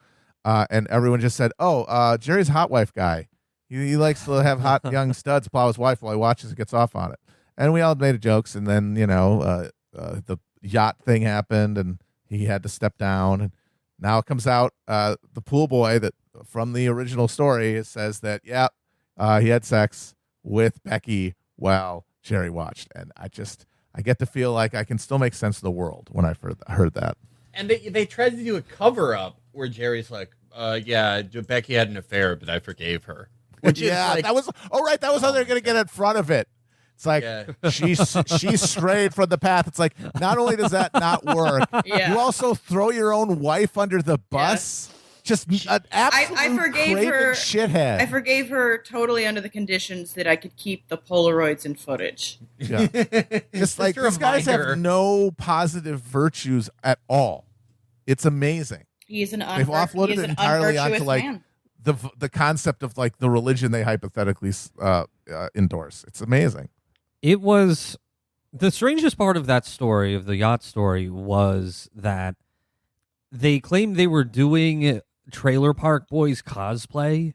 And everyone just said, oh, Jerry's a hot wife guy. He likes to have hot young studs plow his wife while he watches and gets off on it. And we all made jokes, and then, the yacht thing happened, and he had to step down. And now it comes out, the pool boy that from the original story says that, he had sex with Becky while Jerry watched. And I get to feel like I can still make sense of the world when I heard that. And they tried to do a cover-up where Jerry's like, Becky had an affair, but I forgave her. Which is like, that was how they're going to get in front of it. It's like she's strayed from the path. It's like not only does that not work, you also throw your own wife under the bus. Yeah. Just an absolute craven shithead. I forgave her totally under the conditions that I could keep the Polaroids and footage. Yeah, just like these guys have no positive virtues at all. It's amazing. They've offloaded it entirely onto like man. the concept of like the religion they hypothetically endorse. It's amazing. It was the strangest part of that story, of the yacht story, was that they claimed they were doing Trailer Park Boys cosplay,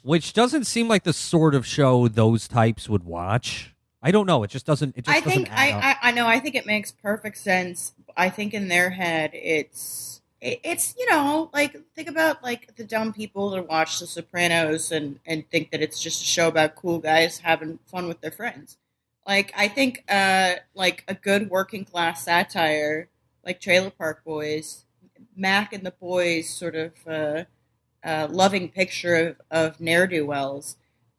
which doesn't seem like the sort of show those types would watch. I don't know. It just doesn't. It just doesn't add up. I know. I think it makes perfect sense. I think in their head, it's like think about like the dumb people that watch The Sopranos and think that it's just a show about cool guys having fun with their friends. Like I think like a good working class satire like Trailer Park Boys, Mac and the boys sort of loving picture of ne'er-do-wells.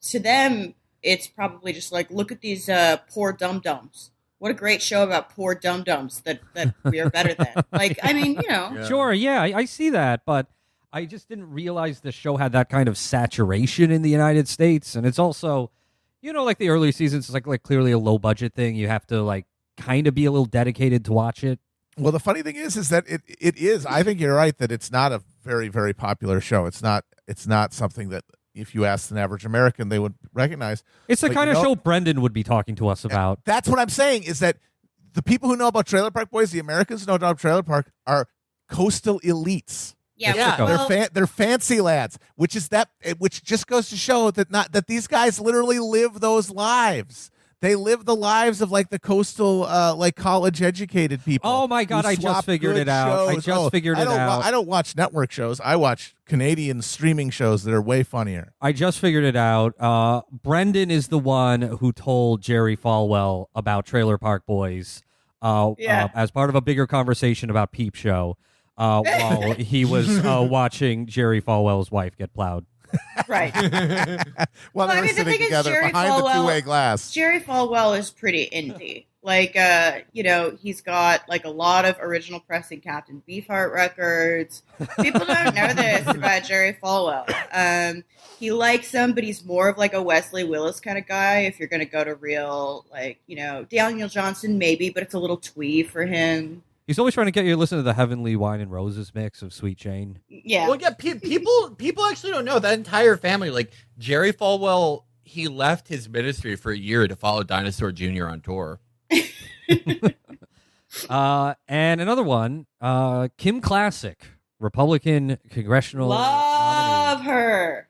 To them, it's probably just like, look at these poor dum-dums. What a great show about poor dum-dums that we are better than. Like, I mean, Yeah. Sure, yeah, I see that, but I just didn't realize the show had that kind of saturation in the United States. And it's also, like the early seasons, it's like clearly a low-budget thing. You have to, like, kind of be a little dedicated to watch it. Well, the funny thing is that it is. I think you're right that it's not a very, very popular show. It's not something that if you asked an average American, they would recognize. It's the kind of show Brendan would be talking to us about. That's what I'm saying, is that the people who know about Trailer Park Boys, the Americans who know about Trailer Park, are coastal elites. Yeah. Well, they're fancy lads, which just goes to show that these guys literally live those lives. They live the lives of like the coastal, like college educated people. Oh my God! I just figured it out. I don't watch network shows. I watch Canadian streaming shows that are way funnier. I just figured it out. Brendan is the one who told Jerry Falwell about Trailer Park Boys as part of a bigger conversation about Peep Show while he was watching Jerry Falwell's wife get plowed. Right. Well, they were sitting together behind the two-way glass. Jerry Falwell is pretty indie. Like, he's got like a lot of original pressing Captain Beefheart records. People don't know this about Jerry Falwell. He likes him, but he's more of like a Wesley Willis kind of guy. If you're going to go to real, like, Daniel Johnson, maybe, but it's a little twee for him. He's always trying to get you to listen to the Heavenly Wine and Roses mix of Sweet Jane. Yeah. Well, yeah, people actually don't know. That entire family, like Jerry Falwell, he left his ministry for a year to follow Dinosaur Jr. on tour. And another one, Kim Classic, Republican congressional Love nominee. Her.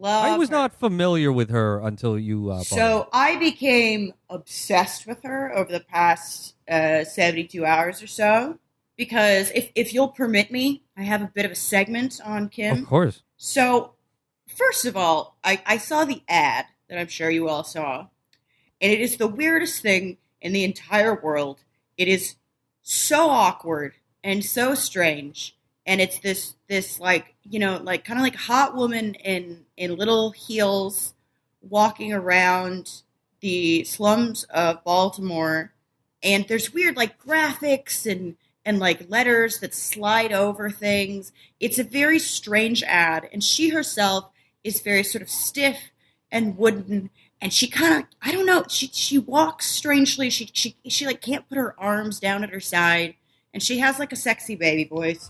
I was not familiar with her until you. So I became obsessed with her over the past 72 hours or so. because if you'll permit me, I have a bit of a segment on Kim. Of course. So, first of all, I saw the ad that I'm sure you all saw, and it is the weirdest thing in the entire world. It is so awkward and so strange, and it's this like, you know, like kind of like hot woman in little heels walking around the slums of Baltimore, and there's weird like graphics and like letters that slide over things. It's a very strange ad, and she herself is very sort of stiff and wooden, and she kind of, I don't know, she walks strangely. She like can't put her arms down at her side, and she has like a sexy baby voice.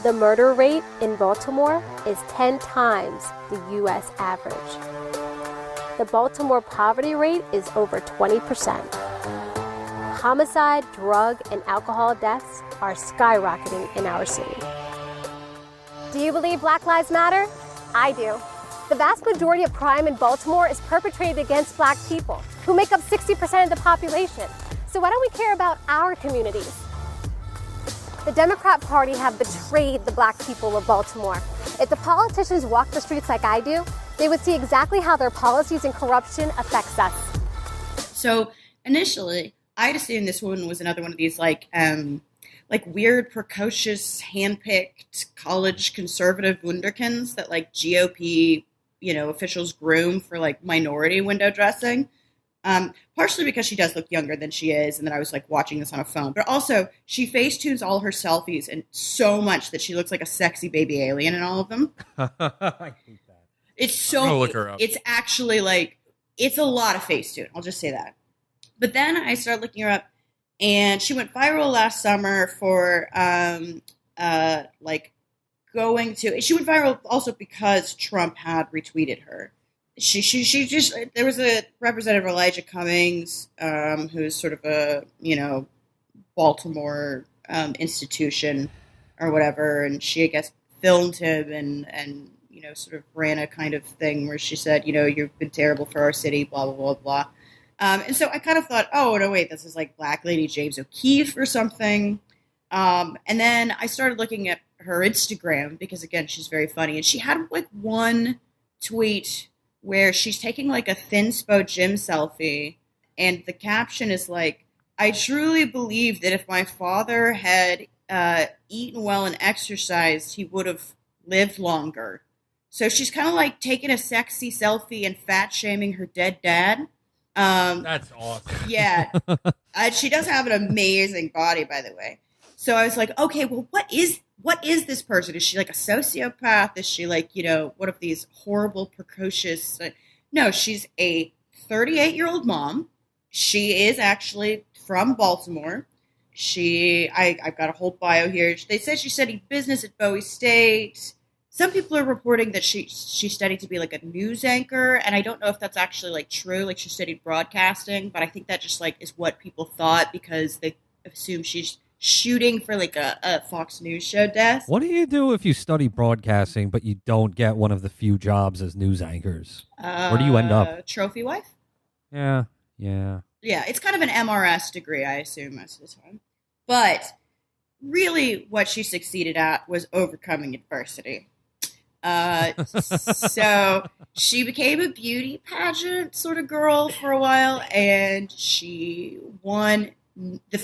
The murder rate in Baltimore is 10 times the U.S. average. The Baltimore poverty rate is over 20%. Homicide, drug, and alcohol deaths are skyrocketing in our city. Do you believe Black Lives Matter? I do. The vast majority of crime in Baltimore is perpetrated against Black people, who make up 60% of the population. So why don't we care about our communities? The Democrat Party have betrayed the Black people of Baltimore. If the politicians walk the streets like I do, they would see exactly how their policies and corruption affects us. So initially, I'd assumed this woman was another one of these like weird, precocious, handpicked college conservative wunderkinds that like GOP, you know, officials groom for like minority window dressing. Partially because she does look younger than she is, and then I was like watching this on a phone. But also, she facetunes all her selfies and so much that she looks like a sexy baby alien in all of them. I hate that. It's so. I'm gonna look her up. It's actually like it's a lot of facetune. I'll just say that. But then I started looking her up, and she went viral last summer for going to. She went viral also because Trump had retweeted her. She just, there was a Representative Elijah Cummings, who's sort of a, you know, Baltimore institution or whatever, and she, I guess, filmed him and you know, sort of ran a kind of thing where she said, you know, you've been terrible for our city, blah, blah, blah, blah. And so I kind of thought, oh, no, wait, this is like Black Lady James O'Keefe or something. And then I started looking at her Instagram because, again, she's very funny. And she had like one tweet where she's taking like a Thinspo gym selfie. And the caption is like, I truly believe that if my father had eaten well and exercised, he would have lived longer. So she's kind of like taking a sexy selfie and fat shaming her dead dad. That's awesome. Yeah. She does have an amazing body, by the way. So I was like, okay, well, what is this person? Is she like a sociopath? Is she like, you know, one of these horrible, precocious? No, she's a 38-year-old mom. She is actually from Baltimore. I've got a whole bio here. They said she studied business at Bowie State. Some people are reporting that she studied to be like a news anchor, and I don't know if that's actually like true. Like she studied broadcasting, but I think that just like is what people thought because they assume she's shooting for like a Fox News show desk. What do you do if you study broadcasting but you don't get one of the few jobs as news anchors? Where do you end up? Trophy wife? Yeah. Yeah, it's kind of an MRS degree, I assume, most of the time. But really what she succeeded at was overcoming adversity. So she became a beauty pageant sort of girl for a while, and she won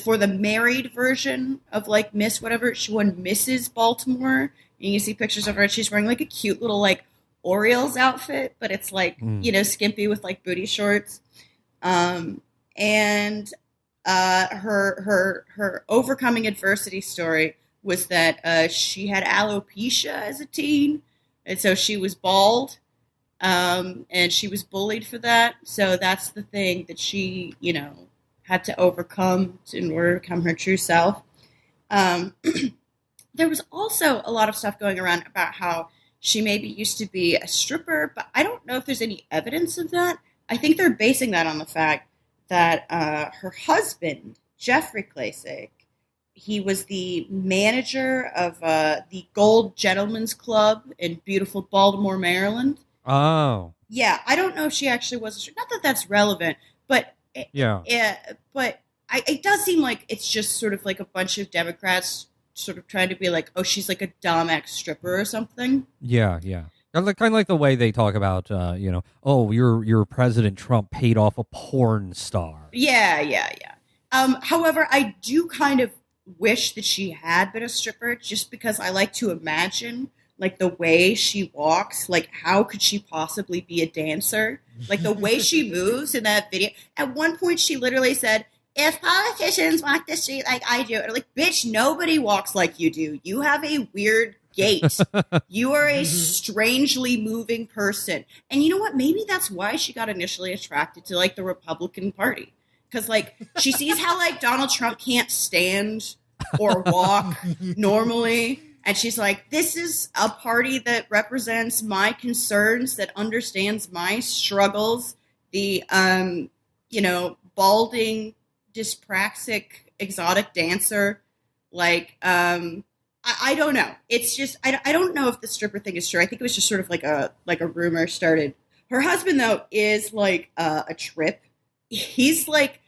for the married version of like Miss whatever. She won Mrs. Baltimore, and you see pictures of her. She's wearing like a cute little like Orioles outfit, but it's like you know, skimpy with like booty shorts. And her overcoming adversity story was that she had alopecia as a teen. And so she was bald, and she was bullied for that. So that's the thing that she, you know, had to overcome in order to become her true self. There was also a lot of stuff going around about how she maybe used to be a stripper, but I don't know if there's any evidence of that. I think they're basing that on the fact that her husband, Jeffrey Klasik, he was the manager of the Gold Gentlemen's Club in beautiful Baltimore, Maryland. Oh. Yeah, I don't know if she actually was. Not that that's relevant, but yeah. But it does seem like it's just sort of like a bunch of Democrats sort of trying to be like, oh, she's like a dumb ex-stripper or something. Yeah. Kind of like the way they talk about, oh, your President Trump paid off a porn star. Yeah. However, I do kind of wish that she had been a stripper, just because I like to imagine, like, the way she walks. Like, how could she possibly be a dancer? Like, the way she moves in that video. At one point, she literally said, if politicians walk the street like I do, and I'm like, bitch, nobody walks like you do. You have a weird gait. You are a strangely moving person. And you know what? Maybe that's why she got initially attracted to, like, the Republican Party. Because, like, she sees how, like, Donald Trump can't stand or walk normally. And she's like, this is a party that represents my concerns, that understands my struggles. The, balding, dyspraxic, exotic dancer. Like, I don't know. It's just, I don't know if the stripper thing is true. I think it was just sort of like a rumor started. Her husband, though, is like a trip. He's like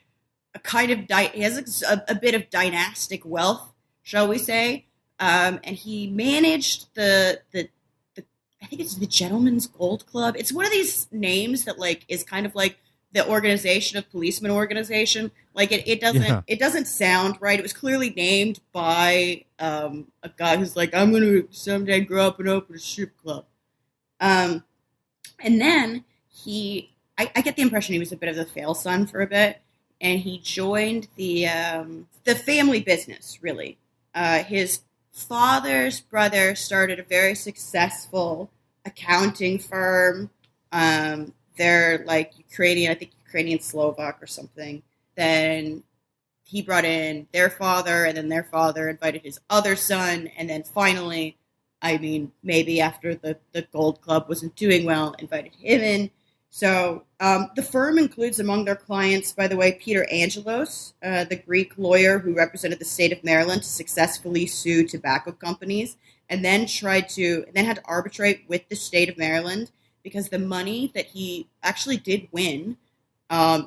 a kind of, he has a bit of dynastic wealth, shall we say. And he managed the I think it's the Gentleman's Gold Club. It's one of these names that, like, is kind of like the Organization of Policemen organization. Like, it doesn't sound right. It was clearly named by a guy who's like, I'm going to someday grow up and open a strip club. And then I get the impression he was a bit of the fail son for a bit, and he joined the family business, really. His father's brother started a very successful accounting firm. They're like Ukrainian Slovak or something. Then he brought in their father, and then their father invited his other son, and then finally, I mean, maybe after the Gold Club wasn't doing well, invited him in. So the firm includes among their clients, by the way, Peter Angelos, the Greek lawyer who represented the state of Maryland to successfully sue tobacco companies, and then had to arbitrate with the state of Maryland because the money that he actually did win,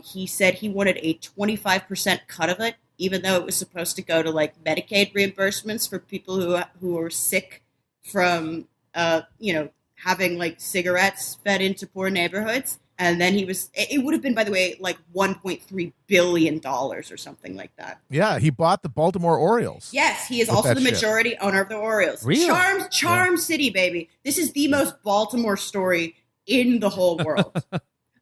he said he wanted a 25% cut of it, even though it was supposed to go to, like, Medicaid reimbursements for people who were sick from having, like, cigarettes fed into poor neighborhoods. And then it would have been, by the way, like $1.3 billion or something like that. Yeah, he bought the Baltimore Orioles. Yes, he is also the majority owner of the Orioles. Really? Charm City, baby. This is the most Baltimore story in the whole world.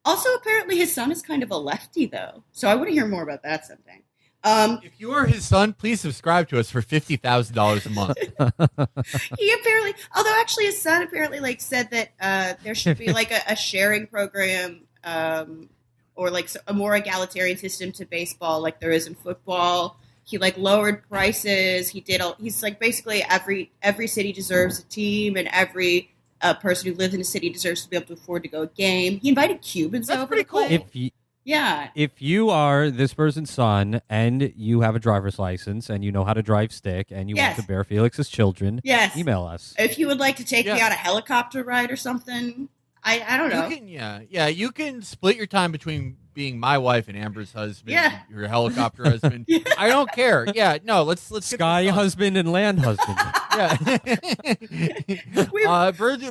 Also, apparently his son is kind of a lefty, though. So I want to hear more about that someday. If you are his son, please subscribe to us for $50,000 a month. He apparently, although actually his son apparently, like, said that there should be, like, a sharing program or, like, a more egalitarian system to baseball like there is in football. He, like, lowered prices. He's like, basically every city deserves a team, and every person who lives in a city deserves to be able to afford to go a game. He invited Cubans over. That's pretty to play. cool. Yeah. If you are this person's son and you have a driver's license and you know how to drive stick and you want to bear Felix's children, email us. If you would like to take me on a helicopter ride or something, I don't know. You can split your time between being my wife and Amber's husband, your helicopter husband. I don't care. Yeah, no, let's Sky husband and land husband.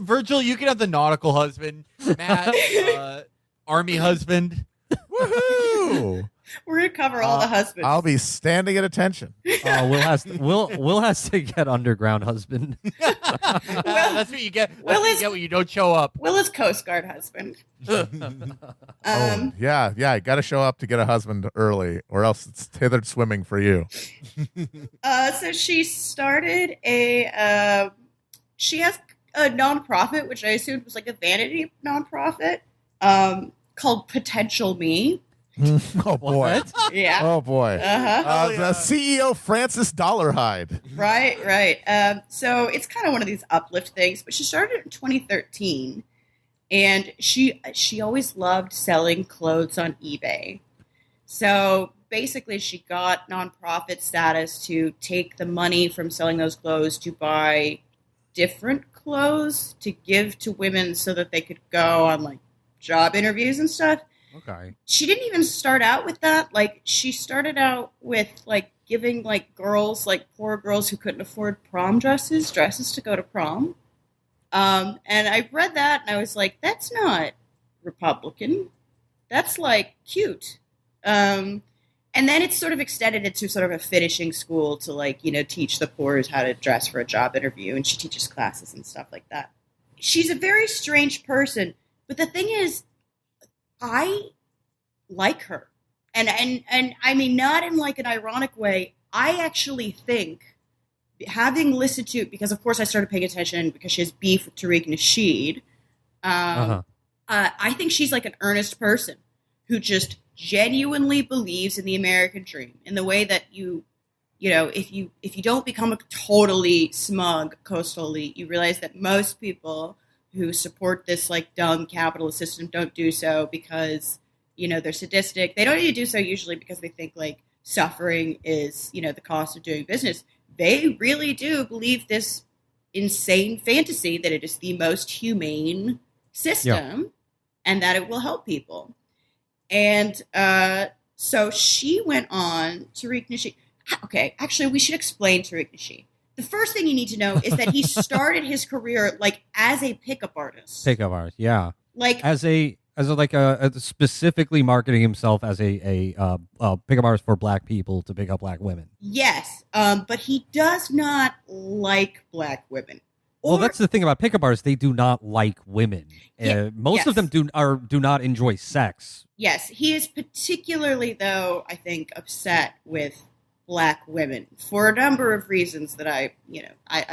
Virgil, you can have the nautical husband. Matt, army husband. Woohoo! We're gonna cover all the husbands. I'll be standing at attention. Will has to get underground husband. That's what you get. That's what you get when you don't show up. Will is Coast Guard husband. Yeah, you got to show up to get a husband early, or else it's tethered swimming for you. So she started she has a nonprofit, which I assumed was like a vanity nonprofit, called Potential Me. Oh boy! Yeah. Oh boy! The CEO Francis Dollarhide. Right. So it's kind of one of these uplift things. But she started in 2013, and she always loved selling clothes on eBay. So basically, she got nonprofit status to take the money from selling those clothes to buy different clothes to give to women so that they could go on, like, job interviews and stuff. Okay. She didn't even start out with that. Like, she started out with, like, giving, like, girls, like, poor girls who couldn't afford prom dresses to go to prom. And I read that, and I was like, that's not Republican. That's, like, cute. And then it's sort of extended into sort of a finishing school to, like, you know, teach the poor how to dress for a job interview, and she teaches classes and stuff like that. She's a very strange person, but the thing is, I like her. And I mean, not in like an ironic way. I actually think, having listened to, because of course I started paying attention because she has beef with Tariq Nasheed. I think she's like an earnest person who just genuinely believes in the American dream, in the way that you know, if you don't become a totally smug coastal elite, you realize that most people who support this like dumb capitalist system don't do so because, you know, they're sadistic. They don't even do so usually because they think like suffering is, you know, the cost of doing business. They really do believe this insane fantasy that it is the most humane system and that it will help people. And so she went on, Tariq Nasheed. Okay, actually, we should explain Tariq Nasheed. The first thing you need to know is that he started his career like as a pickup artist. Pickup artist, yeah. Like as a specifically marketing himself as a pickup artist for black people to pick up black women. Yes, but he does not like black women. Well, that's the thing about pickup artists; they do not like women. Most of them do not enjoy sex. Yes, he is particularly, though, I think, upset with black women for a number of reasons that I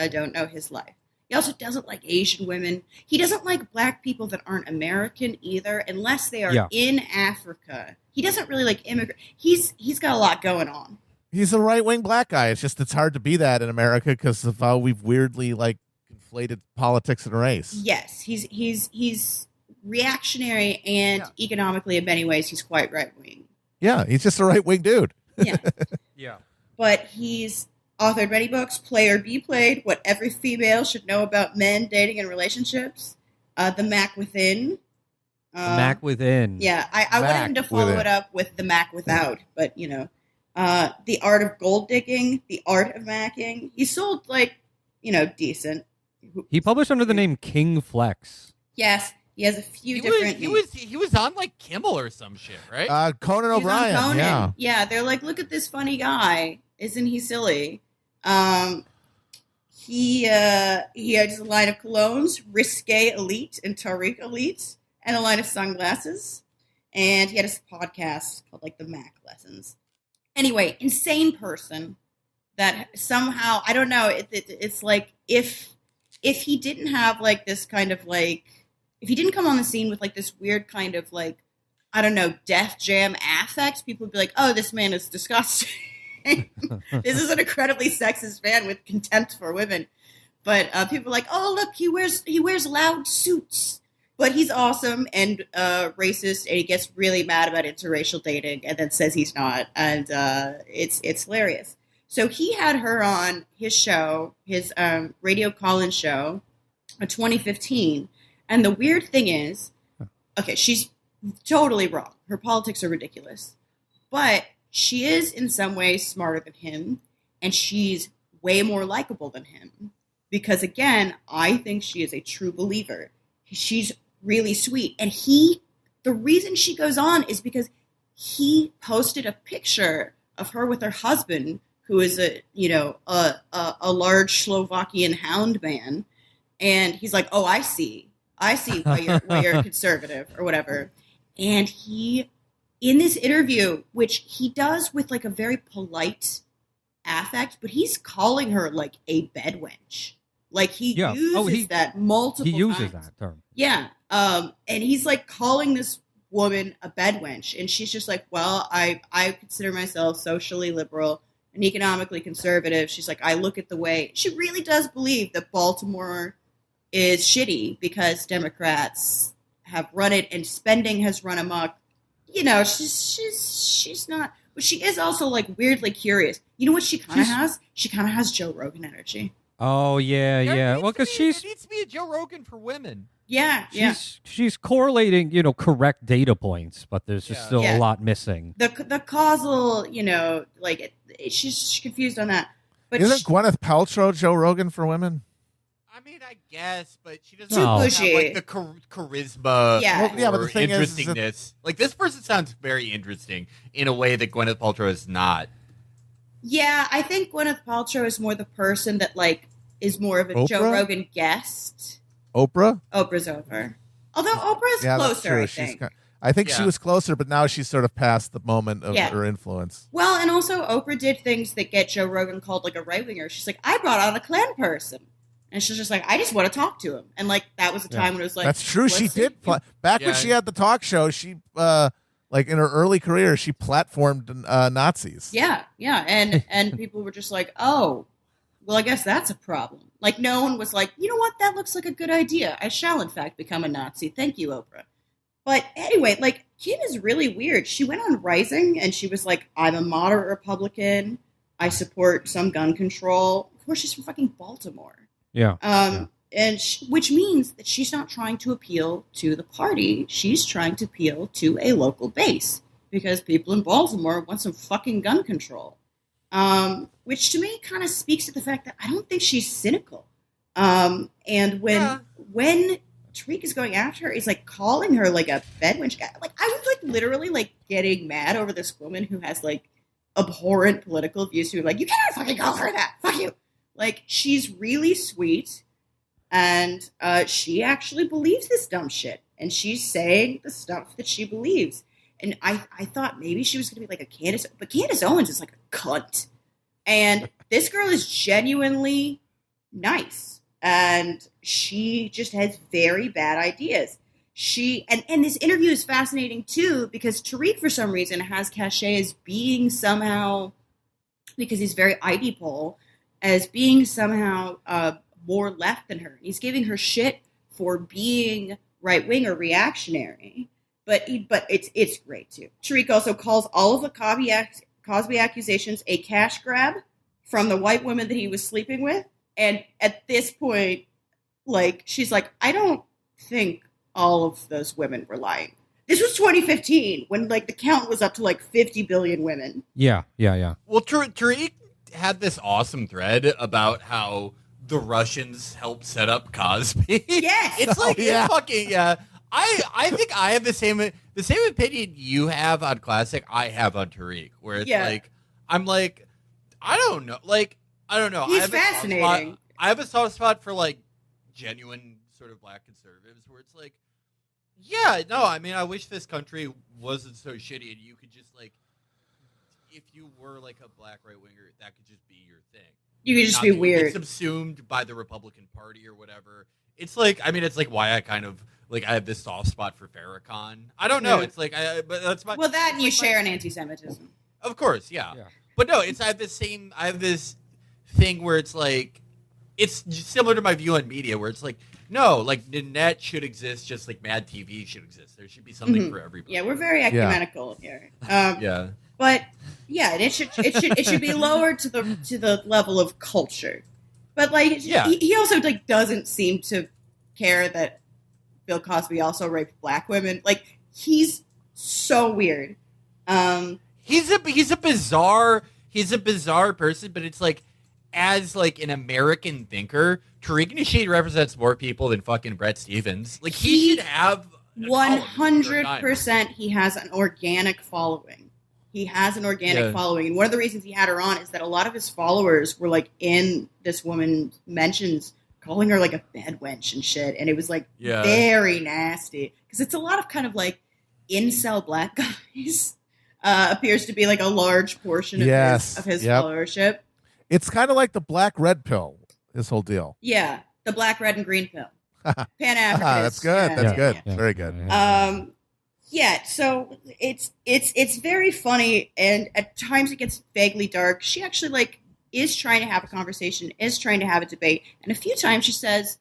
don't know his life. He also doesn't like Asian women. He doesn't like black people that aren't American either, unless they are in Africa. He doesn't really like immigrant. He's got a lot going on. He's a right-wing black guy. It's just, it's hard to be that in America because of how we've weirdly like conflated politics and race. Yes, he's reactionary and economically in many ways he's quite right-wing. Yeah, he's just a right-wing dude. Yeah. Yeah. But he's authored many books: Play or Be Played, What Every Female Should Know About Men, Dating, and Relationships, The Mac Within. The Mac Within. Yeah, I wanted him to follow it up with The Mac Without, but, you know. The Art of Gold Digging, The Art of Macking. He sold, like, you know, decent. He published under the name King Flex. Yes, he has a few different He was on, like, Kimmel or some shit, right? Conan O'Brien, Conan. Yeah, they're like, look at this funny guy. Isn't he silly? He has a line of colognes, Risque Elite and Tariq Elite, and a line of sunglasses. And he had a podcast called, like, The Mac Lessons. Anyway, insane person that somehow, I don't know, it's like if he didn't have, like, this kind of, like, if he didn't come on the scene with, like, this weird kind of, like, I don't know, Def Jam affect, people would be like, oh, this man is disgusting. This is an incredibly sexist man with contempt for women. But people are like, oh, look, he wears loud suits. But he's awesome and racist, and he gets really mad about interracial dating and then says he's not. And it's hilarious. So he had her on his show, his radio call-in show in 2015. And the weird thing is, okay, she's totally wrong. Her politics are ridiculous. But she is in some ways smarter than him, and she's way more likable than him. Because, again, I think she is a true believer. She's really sweet. And the reason she goes on is because he posted a picture of her with her husband, who is a large Slovakian hound man. And he's like, oh, I see why you're conservative or whatever. And he, in this interview, which he does with like a very polite affect, but he's calling her like a bedwench. Like he uses that multiple times. He uses that term. Yeah. And he's like calling this woman a bedwench. And she's just like, well, I consider myself socially liberal and economically conservative. She's like, I look at the way she really does believe that Baltimore is shitty because Democrats have run it and spending has run amok. You know, she's not, but she is also like weirdly curious. You know what she kind of has? She kind of has Joe Rogan energy. Oh yeah. Well, because it needs to be a Joe Rogan for women. Yeah, yeah. She's correlating, correct data points, but there's just still Yeah. a lot missing. The causal, she's confused on that. But Isn't Gwyneth Paltrow Joe Rogan for women? I mean, I guess, but she doesn't Too have pushy. like the charisma Yeah. or Well, yeah, but the thing is interestingness. Like, this person sounds very interesting in a way that Gwyneth Paltrow is not. Yeah, I think Gwyneth Paltrow is more the person that is more of a Joe Oprah? Rogan guest. Oprah? Oprah's over. Although Oprah's Yeah, that's closer, true. I She's think. I think she Yeah. was closer, but now she's sort of past the moment of Yeah. her influence. Well, and also Oprah did things that get Joe Rogan called a right winger. She's like, I brought on a Klan person, and she's just like, I just want to talk to him, and that was a time when it was like, That's true. She let's did. see. Back when Yeah. she had the talk show, she in her early career, she platformed Nazis. Yeah, yeah, and people were just like, oh, well, I guess that's a problem. No one was like, you know what, that looks like a good idea. I shall, in fact, become a Nazi. Thank you, Oprah. But anyway, Kim is really weird. She went on Rising, and she was like, I'm a moderate Republican. I support some gun control. Of course, she's from fucking Baltimore. Yeah. And which means that she's not trying to appeal to the party. She's trying to appeal to a local base because people in Baltimore want some fucking gun control. Which to me kind of speaks to the fact that I don't think she's cynical. And when Tariq is going after her, he's calling her a bedwench. I was literally getting mad over this woman who has abhorrent political views. Who you cannot fucking call her that. Fuck you. She's really sweet, and she actually believes this dumb shit, and she's saying the stuff that she believes. And I thought maybe she was going to be a Candace, but Candace Owens is a cunt. And this girl is genuinely nice. And she just has very bad ideas. And this interview is fascinating, too, because Tariq, for some reason, has cachet as being somehow, because he's very ID poll, as being somehow more left than her. He's giving her shit for being right-wing or reactionary. But it's great, too. Tariq also calls all of the Cosby accusations a cash grab from the white women that he was sleeping with. And at this point, she's like, I don't think all of those women were lying. This was 2015 when, the count was up to, 50 billion women. Yeah. Well, Tariq had this awesome thread about how the Russians helped set up Cosby. Yes! It's yeah. it's fucking, yeah. I think I have the same opinion you have on Classic I have on Tariq, where it's I'm I don't know. I don't know. He's I have fascinating. I have a soft spot for genuine sort of black conservatives where it's yeah, no, I mean, I wish this country wasn't so shitty and you could just if you were a black right winger, that could just be your thing. You could just be weird. It's subsumed by the Republican Party or whatever. It's it's why I kind of I have this soft spot for Farrakhan. I don't know. Yeah. It's but that's my That and you share an anti-Semitism. Of course, yeah. But no, I have this thing where it's it's similar to my view on media where it's no, the net should exist just like Mad TV should exist. There should be something for everybody. Yeah, we're very ecumenical here. Yeah. But yeah, it should be lowered to the level of culture. But he also doesn't seem to care that Bill Cosby also raped black women. He's so weird. He's a bizarre person, but it's as an American thinker, Tariq Nasheed represents more people than fucking Brett Stevens. He should have 100%. He has an organic following. He has an organic following, and one of the reasons he had her on is that a lot of his followers were in this woman's mentions, calling her a bed wench and shit, and it was very nasty because it's a lot of kind of incel black guys. Appears to be a large portion of his followership. It's kind of like the black red pill. This whole deal. Yeah, the black, red, and green pill. Pan-Africanist. That's good. That's good. Yeah. Very good. Yeah, so it's very funny, and at times it gets vaguely dark. She actually is trying to have a conversation, is trying to have a debate, and a few times she says,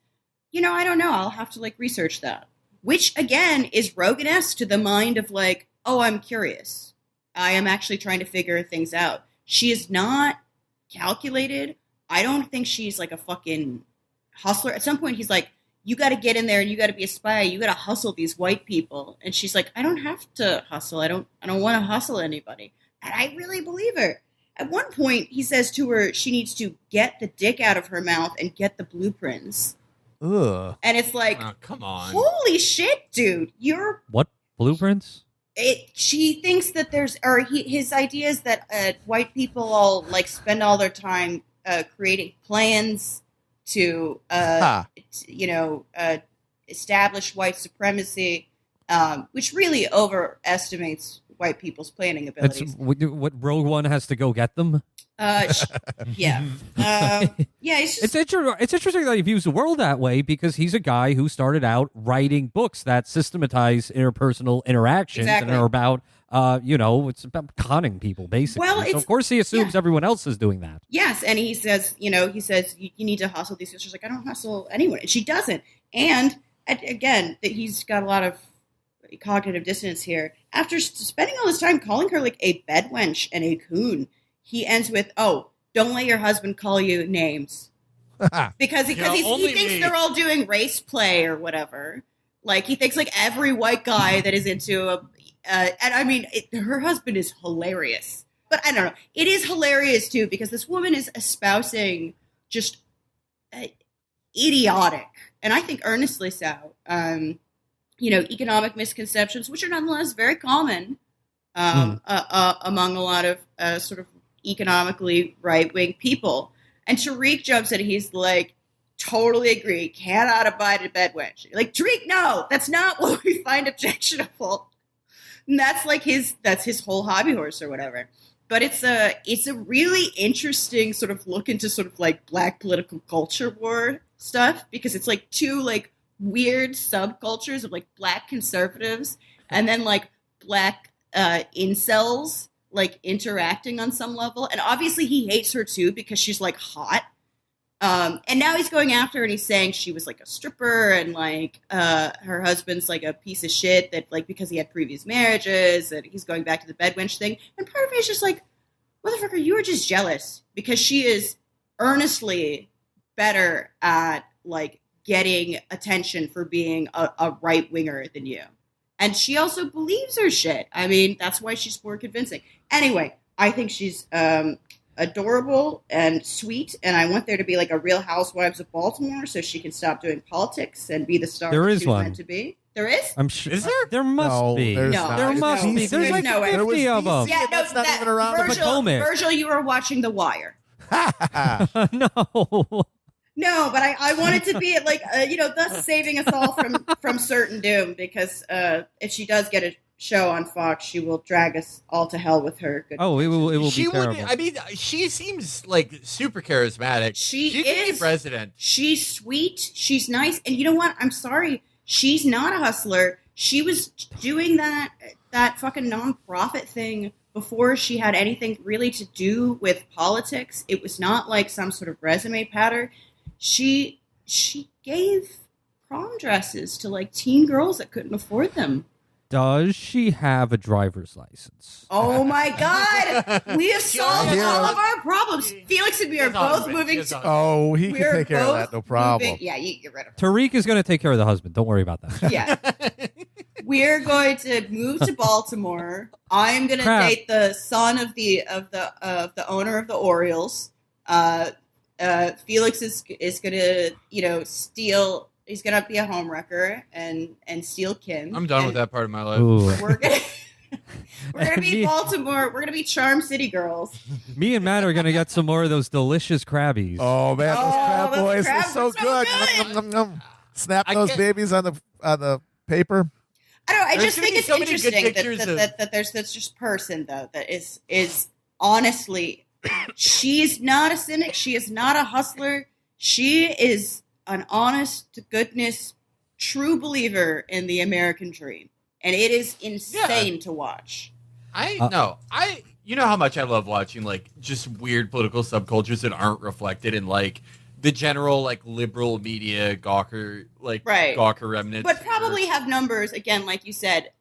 I don't know, I'll have to research that. Which again is Rogan-esque to the mind of oh, I'm curious. I am actually trying to figure things out. She is not calculated. I don't think she's a fucking hustler. At some point he's you got to get in there and you got to be a spy. You got to hustle these white people. And she's like, I don't have to hustle. I don't want to hustle anybody. And I really believe her. At one point, he says to her, she needs to get the dick out of her mouth and get the blueprints. Ugh. And it's like, Oh, come on. holy shit, dude. What blueprints? She thinks that his idea is that white people all like spend all their time creating plans to, establish white supremacy, which really overestimates white people's planning That's abilities. what Rogue One has to go get them. Yeah. It's interesting that he views the world that way because he's a guy who started out writing books that systematize interpersonal interactions Exactly. and are about, it's about conning people basically. Well, so of course he assumes everyone else is doing that. Yes, and he says, you need to hustle these. She's like, I don't hustle anyone, and she doesn't. And again, that he's got a lot of cognitive dissonance here. After spending all this time calling her like a bedwench and a coon, he ends with, "Oh, don't let your husband call you names," because he thinks they're all doing race play or whatever. Like he thinks like every white guy that is into and I mean, her husband is hilarious, but I don't know. It is hilarious too because this woman is espousing just idiotic, and I think earnestly so. Economic misconceptions, which are nonetheless very common among a lot of sort of economically right-wing people. And Tariq jumps in, he's like, totally agree, cannot abide a bedwench. Like, Tariq, no, that's not what we find objectionable. And that's his whole hobby horse or whatever. But it's a really interesting sort of look into sort of like black political culture war stuff, because it's like two like weird subcultures of like black conservatives and then like black incels like interacting on some level. And obviously he hates her too because she's like hot. And now he's going after her and he's saying she was like a stripper and like her husband's like a piece of shit that like because he had previous marriages and he's going back to the bedwench thing. And part of me is just like, motherfucker, you were just jealous because she is earnestly better at like getting attention for being a right winger than you. And she also believes her shit. I mean, that's why she's more convincing. Anyway, I think she's adorable and sweet, and I want there to be like a Real Housewives of Baltimore so she can stop doing politics and be the star There that is she's one. meant to be. There is? I'm sure. Is there? There must No, be. there's No, not. There there's must no- be. There's there's like no way. 50 of them. Yeah, no, That's not even around. Potomac. Virgil, you were watching The Wire. No. No, but I wanted to be like, thus saving us all from certain doom, because if she does get a show on Fox, she will drag us all to hell with her. Good Oh, it will She be would. terrible. I mean, she seems like super charismatic. She could is. be president. She's sweet. She's nice. And you know what? I'm sorry. She's not a hustler. She was doing that fucking nonprofit thing before she had anything really to do with politics. It was not like some sort of resume patter. She gave prom dresses to like teen girls that couldn't afford them. Does she have a driver's license? Oh my God! We have solved Yeah. all of our problems. Felix and me are His husband. both moving His to. husband. Oh, he can We're take care of both that, no problem. moving- yeah, you get rid of her. Tariq is going to take care of the husband. Don't worry about that. Yeah. We're going to move to Baltimore. I'm going to Crap. date the son of the owner of the Orioles. Felix is going to, steal. He's going to be a homewrecker and steal Kim. I'm done And with that part of my life. Ooh. We're gonna be Baltimore. We're gonna be Charm City girls. Me and Matt are going to get some more of those delicious Krabbies. Oh man, those crab those boys are crabs so are so good. good. Nom, nom, nom, nom. Snap I those can't- babies on the paper. I don't know. I There's just gonna think be it's so many good interesting pictures that there's this just person though that is honestly, she's not a cynic. She is not a hustler. She is an honest to goodness, true believer in the American dream, and it is insane to watch. You know how much I love watching like just weird political subcultures that aren't reflected in like the general like liberal media gawker gawker remnants, But probably have numbers again, like you said,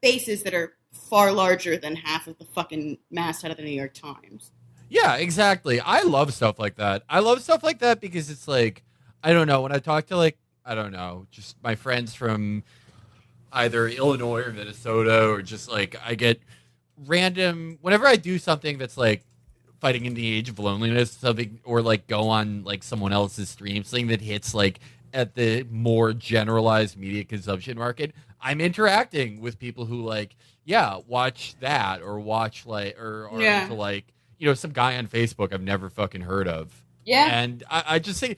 bases that are far larger than half of the fucking masthead of the New York Times. Yeah, exactly. I love stuff like that. I love stuff like that because it's like I don't know. When I talk to I don't know, just my friends from either Illinois or Minnesota, or just I get random whenever I do something that's fighting in the age of loneliness, something, or go on someone else's stream, something that hits at the more generalized media consumption market. I'm interacting with people who watch that, or watch or are into some guy on Facebook I've never fucking heard of. Yeah. And I just think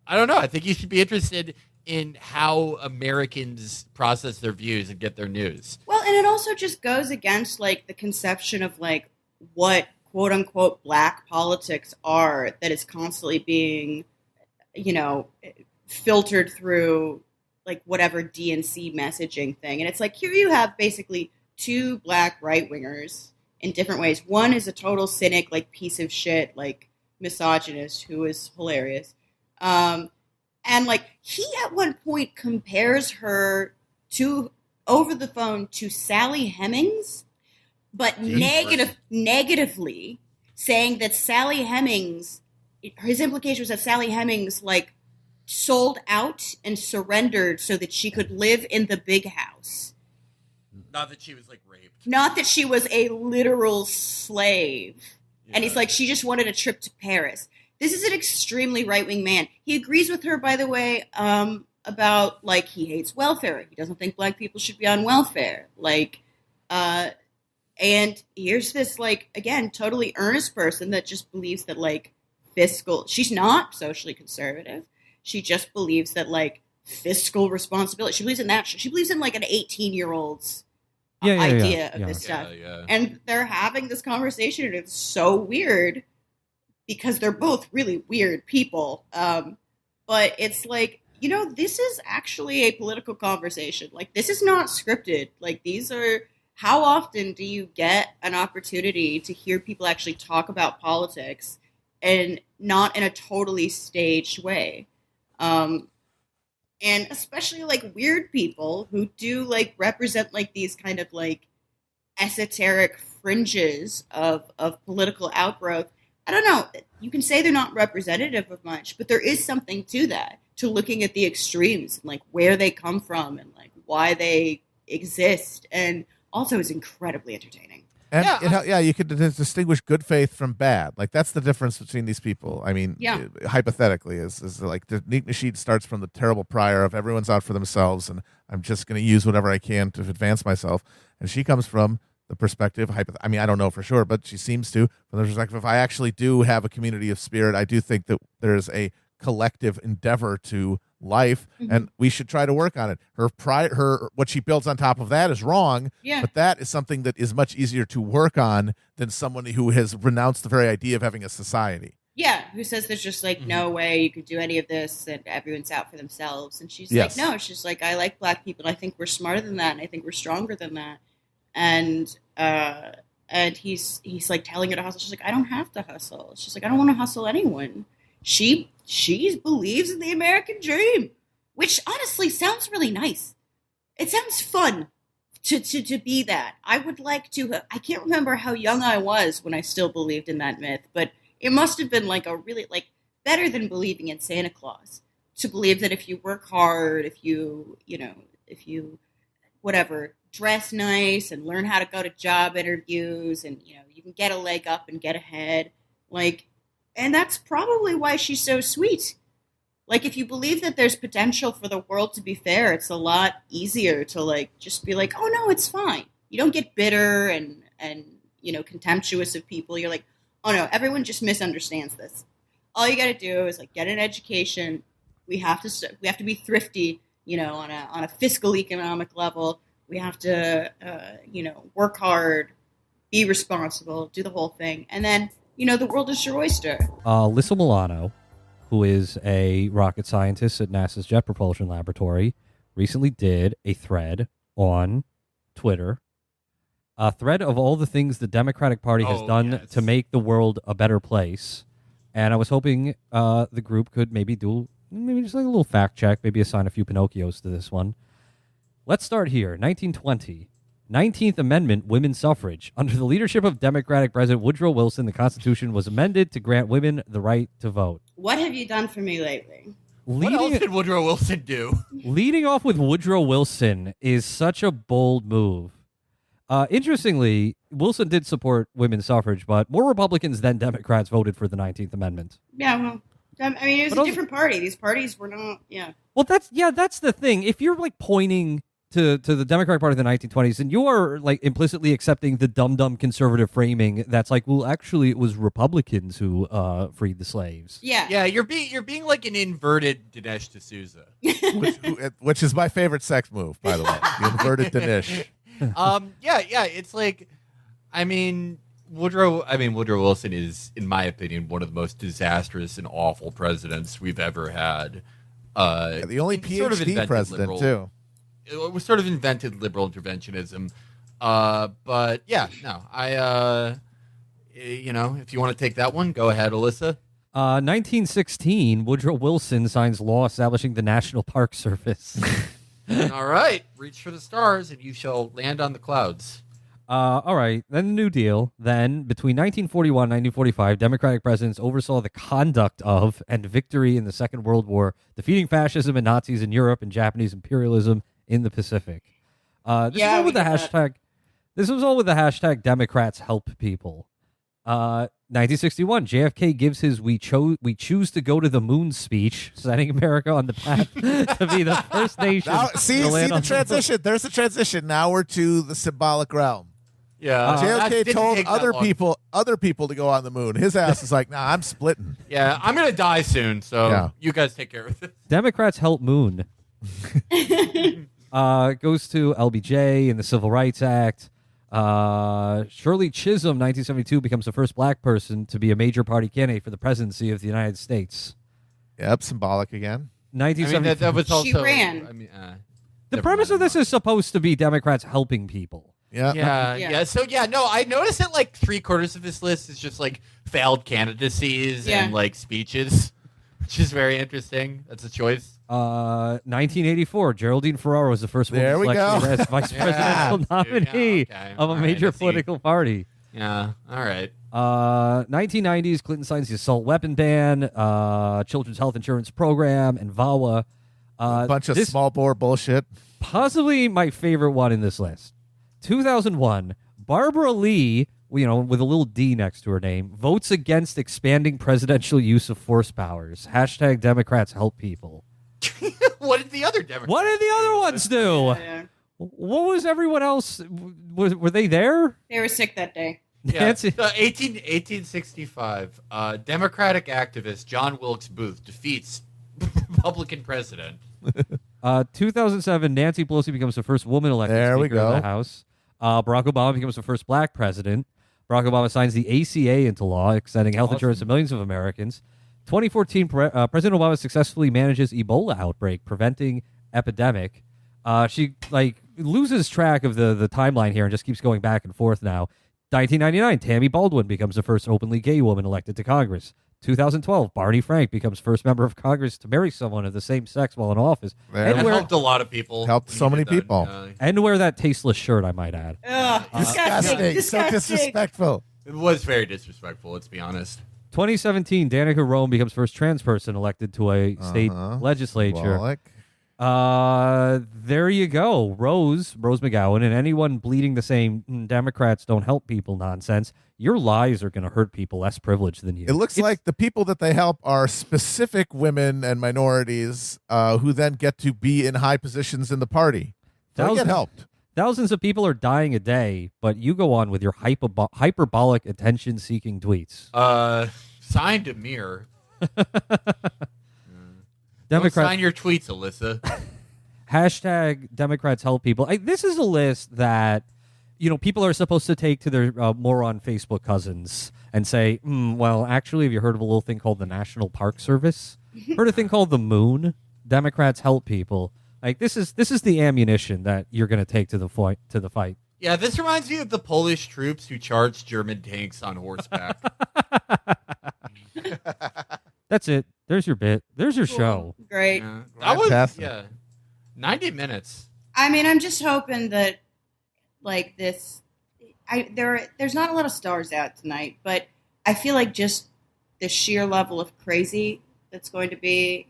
I don't know. I think you should be interested in how Americans process their views and get their news. Well, and it also just goes against the conception of what quote unquote black politics are, that is constantly being, filtered through whatever DNC messaging thing. And it's here you have basically two black right wingers in different ways. One is a total cynic, piece of shit, misogynist, who is hilarious. And he at one point compares her to over the phone to Sally Hemings, but negatively, saying that Sally Hemings, his implication was that Sally Hemings sold out and surrendered so that she could live in the big house. Not that she was raped. Not that she was a literal slave. Yeah. And he's she just wanted a trip to Paris. This is an extremely right-wing man. He agrees with her, by the way, about he hates welfare. He doesn't think black people should be on welfare. And here's this again, totally earnest person that just believes that fiscal. She's not socially conservative. She just believes that fiscal responsibility. She believes in that. She believes in an 18-year-old's idea of this stuff. Yeah. And they're having this conversation, and it's so weird because they're both really weird people. But it's this is actually a political conversation. This is not scripted. These are, how often do you get an opportunity to hear people actually talk about politics and not in a totally staged way? And especially weird people who do represent these kind of esoteric fringes of political outgrowth. I don't know. You can say they're not representative of much, but there is something to that, to looking at the extremes and where they come from and why they exist. And also is incredibly entertaining. And you could distinguish good faith from bad. That's the difference between these people. I mean, hypothetically, is the Neat Machine starts from the terrible prior of everyone's out for themselves, and I'm just going to use whatever I can to advance myself. And she comes from the perspective, I mean, I don't know for sure, but she seems to, from the perspective, if I actually do have a community of spirit, I do think that there's a collective endeavor to life, and we should try to work on it. Her what she builds on top of that is wrong, but that is something that is much easier to work on than someone who has renounced the very idea of having a society. Yeah, who says there's just no way you could do any of this and everyone's out for themselves. And she's no, she's I like black people, and I think we're smarter than that, and I think we're stronger than that. And he's telling her to hustle. She's I don't have to hustle. She's I don't want to hustle anyone. She believes in the American dream, which honestly sounds really nice. It sounds fun to be that. I would like to. I can't remember how young I was when I still believed in that myth, but it must have been a really better than believing in Santa Claus, to believe that if you work hard, if you whatever, dress nice and learn how to go to job interviews, and you can get a leg up and get ahead, and that's probably why she's so sweet. If you believe that there's potential for the world to be fair, it's a lot easier to just be oh no, it's fine. You don't get bitter and contemptuous of people. You're oh no, everyone just misunderstands this. All you got to do is get an education. We have to be thrifty, on a fiscal economic level. We have to work hard, be responsible, do the whole thing, and then the world is your oyster. Alyssa Milano, who is a rocket scientist at NASA's Jet Propulsion Laboratory, recently did a thread on Twitter. A thread of all the things the Democratic Party has done to make the world a better place. And I was hoping the group could maybe do just a little fact check, maybe assign a few Pinocchios to this one. Let's start here. 1920. 19th Amendment, women's suffrage. Under the leadership of Democratic President Woodrow Wilson, the Constitution was amended to grant women the right to vote. What have you done for me lately? What else did Woodrow Wilson do? Leading off with Woodrow Wilson is such a bold move. Interestingly, Wilson did support women's suffrage, but more Republicans than Democrats voted for the 19th Amendment. Yeah, well, I mean, it was a different party. These parties were not, yeah. Well, that's the thing. If you're like pointing to the Democratic Party of the 1920s, and you are like implicitly accepting the dumb conservative framing that's like, well, actually, it was Republicans who freed the slaves. Yeah, Yeah, you're being like an inverted Dinesh D'Souza. which is my favorite sex move, by the way. The inverted Dinesh. Yeah, it's like, Woodrow Wilson is, in my opinion, one of the most disastrous and awful presidents we've ever had. The only PhD president, too. It was sort of invented liberal interventionism. But yeah, no, if you want to take that one, go ahead, Alyssa. 1916, Woodrow Wilson signs law establishing the National Park Service. All right, reach for the stars and you shall land on the clouds. All right, then the New Deal. Then, between 1941 and 1945, Democratic presidents oversaw the conduct of and victory in the Second World War, defeating fascism and Nazis in Europe and Japanese imperialism in the Pacific. This was all with the hashtag Democrats help people. 1961, JFK gives his "We choose to go to the moon" speech, setting America on the path to be the first nation. Now, see the transition. There's the transition. Now we're to the symbolic realm. Yeah, JFK told other people to go on the moon. His ass is like, nah, I'm splitting. Yeah, I'm gonna die soon, so you guys take care of it. Democrats help moon. Goes to LBJ and the Civil Rights Act. Shirley Chisholm, 1972, becomes the first black person to be a major party candidate for the presidency of the United States. Yep, symbolic again. 1970. That was also. She ran. The premise of this is supposed to be Democrats helping people. Yeah. So I noticed that like 3/4 of this list is just like failed candidacies and like speeches, which is very interesting. That's a choice. 1984, Geraldine Ferraro was the first woman selected as vice presidential nominee of a major political party. Yeah, all right. 1990s, Clinton signs the assault weapon ban, Children's Health Insurance Program, and VAWA. A bunch of small bore bullshit. Possibly my favorite one in this list. 2001, Barbara Lee, with a little D next to her name, votes against expanding presidential use of force powers. Hashtag Democrats help people. What did the other Democrats What did the other ones do? Yeah. What was everyone else? Were they there? They were sick that day. Yeah, Nancy. 1865, Democratic activist John Wilkes Booth defeats Republican president. 2007, Nancy Pelosi becomes the first woman elected Speaker of the House. Barack Obama becomes the first black president. Barack Obama signs the ACA into law, extending health insurance to millions of Americans. 2014, President Obama successfully manages Ebola outbreak, preventing epidemic. She loses track of the timeline here and just keeps going back and forth now. 1999, Tammy Baldwin becomes the first openly gay woman elected to Congress. 2012, Barney Frank becomes first member of Congress to marry someone of the same sex while in office. That helped a lot of people. Helped so many people. And wear that tasteless shirt, I might add. Ugh, disgusting. So disrespectful. It was very disrespectful, let's be honest. 2017, Danica Rome becomes first trans person elected to a state legislature. Wallach. There you go. Rose McGowan, and anyone bleeding the same Democrats don't help people nonsense. Your lies are going to hurt people less privileged than you. It looks like the people that they help are specific women and minorities who then get to be in high positions in the party. They get helped. Thousands of people are dying a day, but you go on with your hyperbolic attention-seeking tweets. Signed Amir. Democrat, don't sign your tweets, Alyssa. Hashtag Democrats help people. This is a list that people are supposed to take to their moron Facebook cousins and say, well, actually, have you heard of a little thing called the National Park Service? Heard a thing called the Moon? Democrats help people. This is the ammunition that you're going to take to the fight. Yeah, this reminds me of the Polish troops who charged German tanks on horseback. That's it. There's your bit. There's your show. Great. Yeah. That was 90 minutes. I mean, I'm just hoping that there's not a lot of stars out tonight, but I feel like just the sheer level of crazy that's going to be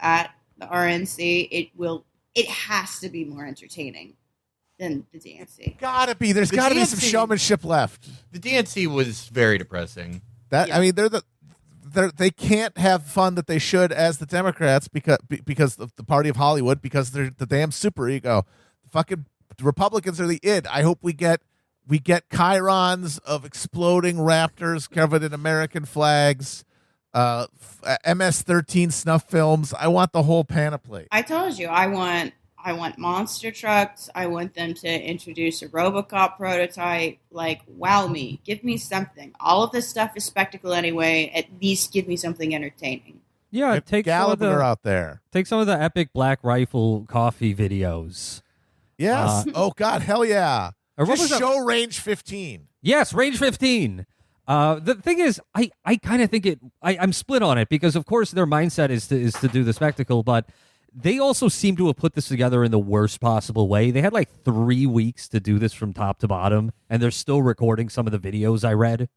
at the RNC, it has to be more entertaining than the DNC. Gotta be. There's got to be some showmanship left. The DNC was very depressing. Yeah. I mean, they can't have fun that they should as the Democrats because of the party of Hollywood, because they're the damn super ego. The fucking Republicans are the id. I hope we get chyrons of exploding raptors covered in American flags, MS-13 snuff films. I want the whole panoply. I told you, I want monster trucks. I want them to introduce a RoboCop prototype. Like, wow me. Give me something. All of this stuff is spectacle anyway. At least give me something entertaining. Yeah, take Gallagher out there. Take some of the epic Black Rifle coffee videos. Yes. Oh, God. Hell yeah. Or what Just was show Range 15. Yes, Range 15. The thing is, I kind of think I'm split on it because, of course, their mindset is to do the spectacle, but they also seem to have put this together in the worst possible way. They had like 3 weeks to do this from top to bottom, and they're still recording some of the videos I read.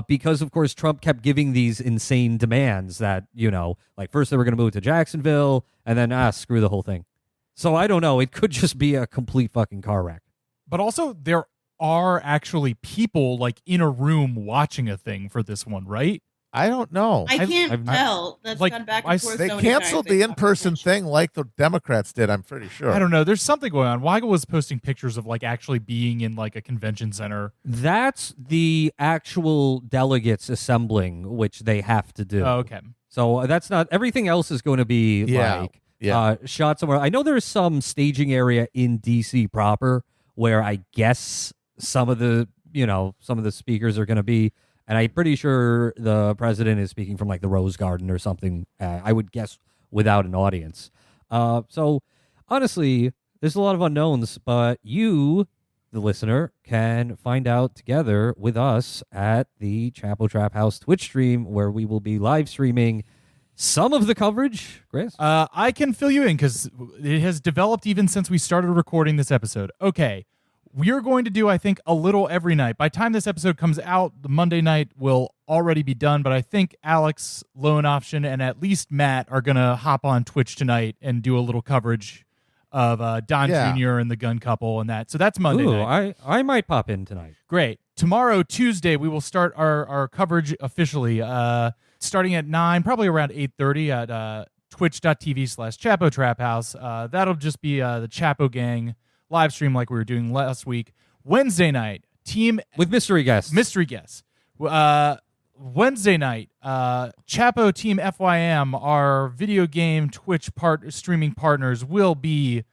Because, of course, Trump kept giving these insane demands that, like first they were going to move to Jacksonville, and then, screw the whole thing. So I don't know. It could just be a complete fucking car wreck. But also, there are actually people like in a room watching a thing for this one, right? I don't know. I can't tell. That's like, gone back and forth. They so many canceled times. the in-person thing like the Democrats did, I'm pretty sure. I don't know. There's something going on. Weigel was posting pictures of like actually being in like a convention center. That's the actual delegates assembling, which they have to do. Oh, okay. So that's not everything else is going to be shot somewhere. I know there's some staging area in DC proper where I guess some of the speakers are going to be, and I'm pretty sure the president is speaking from like the Rose Garden or something. I would guess without an audience. So honestly, there's a lot of unknowns, but you, the listener, can find out together with us at the Chapo Trap House Twitch stream, where we will be live streaming some of the coverage. Chris? I can fill you in because it has developed even since we started recording this episode. Okay. We're going to do, I think, a little every night. By the time this episode comes out, the Monday night will already be done, but I think Alex, Loan Option, and at least Matt are going to hop on Twitch tonight and do a little coverage of Don Jr. and the gun couple and that. So that's Monday night. I might pop in tonight. Great. Tomorrow, Tuesday, we will start our coverage officially, starting at 9, probably around 8:30 at twitch.tv/Chapo Trap House. That'll just be the Chapo Gang live stream like we were doing last week. Wednesday night, team with mystery guests. Wednesday night, Chapo Team FYM, our video game Twitch streaming partners, will be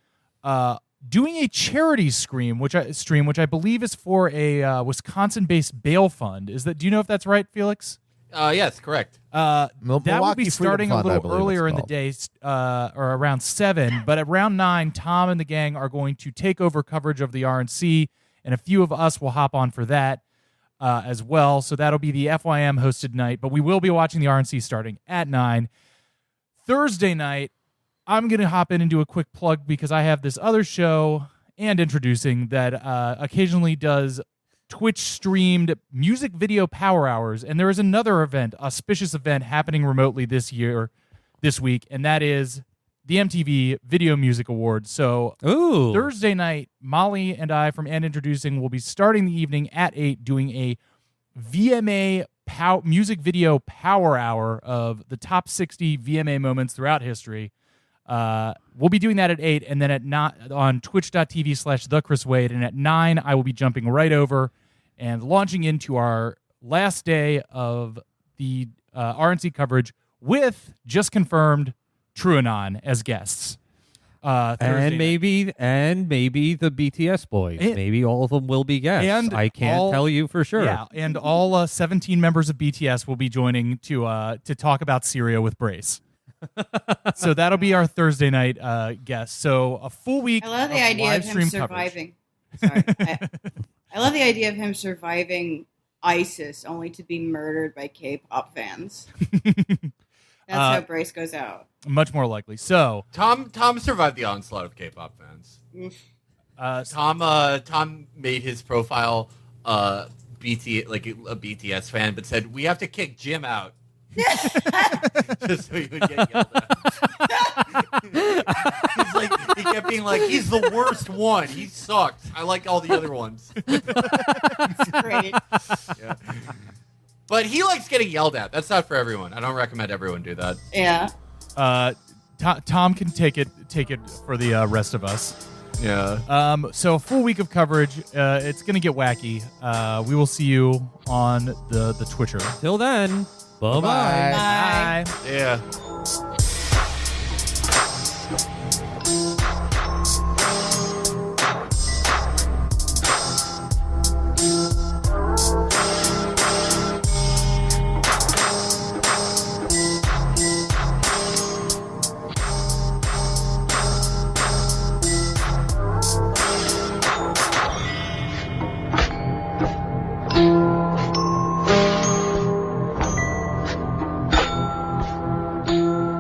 doing a charity stream, which I believe is for a Wisconsin-based bail fund. Do you know if that's right, Felix? Yes, correct. That will Milwaukee be starting Freedom a Fund, little earlier in the day, or around 7. But at around 9, Tom and the gang are going to take over coverage of the RNC, and a few of us will hop on for that as well. So that'll be the FYM hosted night. But we will be watching the RNC starting at 9. Thursday night, I'm going to hop in and do a quick plug because I have this other show and introducing that occasionally does Twitch-streamed music video power hours, and there is another event, auspicious event, happening remotely this week, and that is the MTV Video Music Awards. So Thursday night, Molly and I from And Introducing will be starting the evening at 8 doing a VMA music video power hour of the top 60 VMA moments throughout history. We'll be doing that at 8, and then at 9 on twitch.tv/thechriswade, and at 9 I will be jumping right over and launching into our last day of the RNC coverage with just confirmed TrueAnon as guests. And maybe the BTS boys. Maybe all of them will be guests. And I can't tell you for sure. Yeah, and all 17 members of BTS will be joining to talk about Syria with Brace. So that'll be our Thursday night guest. So a full week. I love the of idea live of him stream surviving. Sorry. I love the idea of him surviving ISIS only to be murdered by K-pop fans. That's how Brace goes out. Much more likely. So Tom survived the onslaught of K-pop fans. Tom made his profile like a BTS fan, but said we have to kick Jim out. Just so he would get yelled at. He's like, he kept being like, he's the worst one. He sucks. I like all the other ones. Great. Yeah. But he likes getting yelled at. That's not for everyone. I don't recommend everyone do that. Yeah. Tom can take it for the rest of us. Yeah. So a full week of coverage. It's gonna get wacky. We will see you on the Twitcher. Till then, bye-bye. Bye. Bye. Bye. Yeah.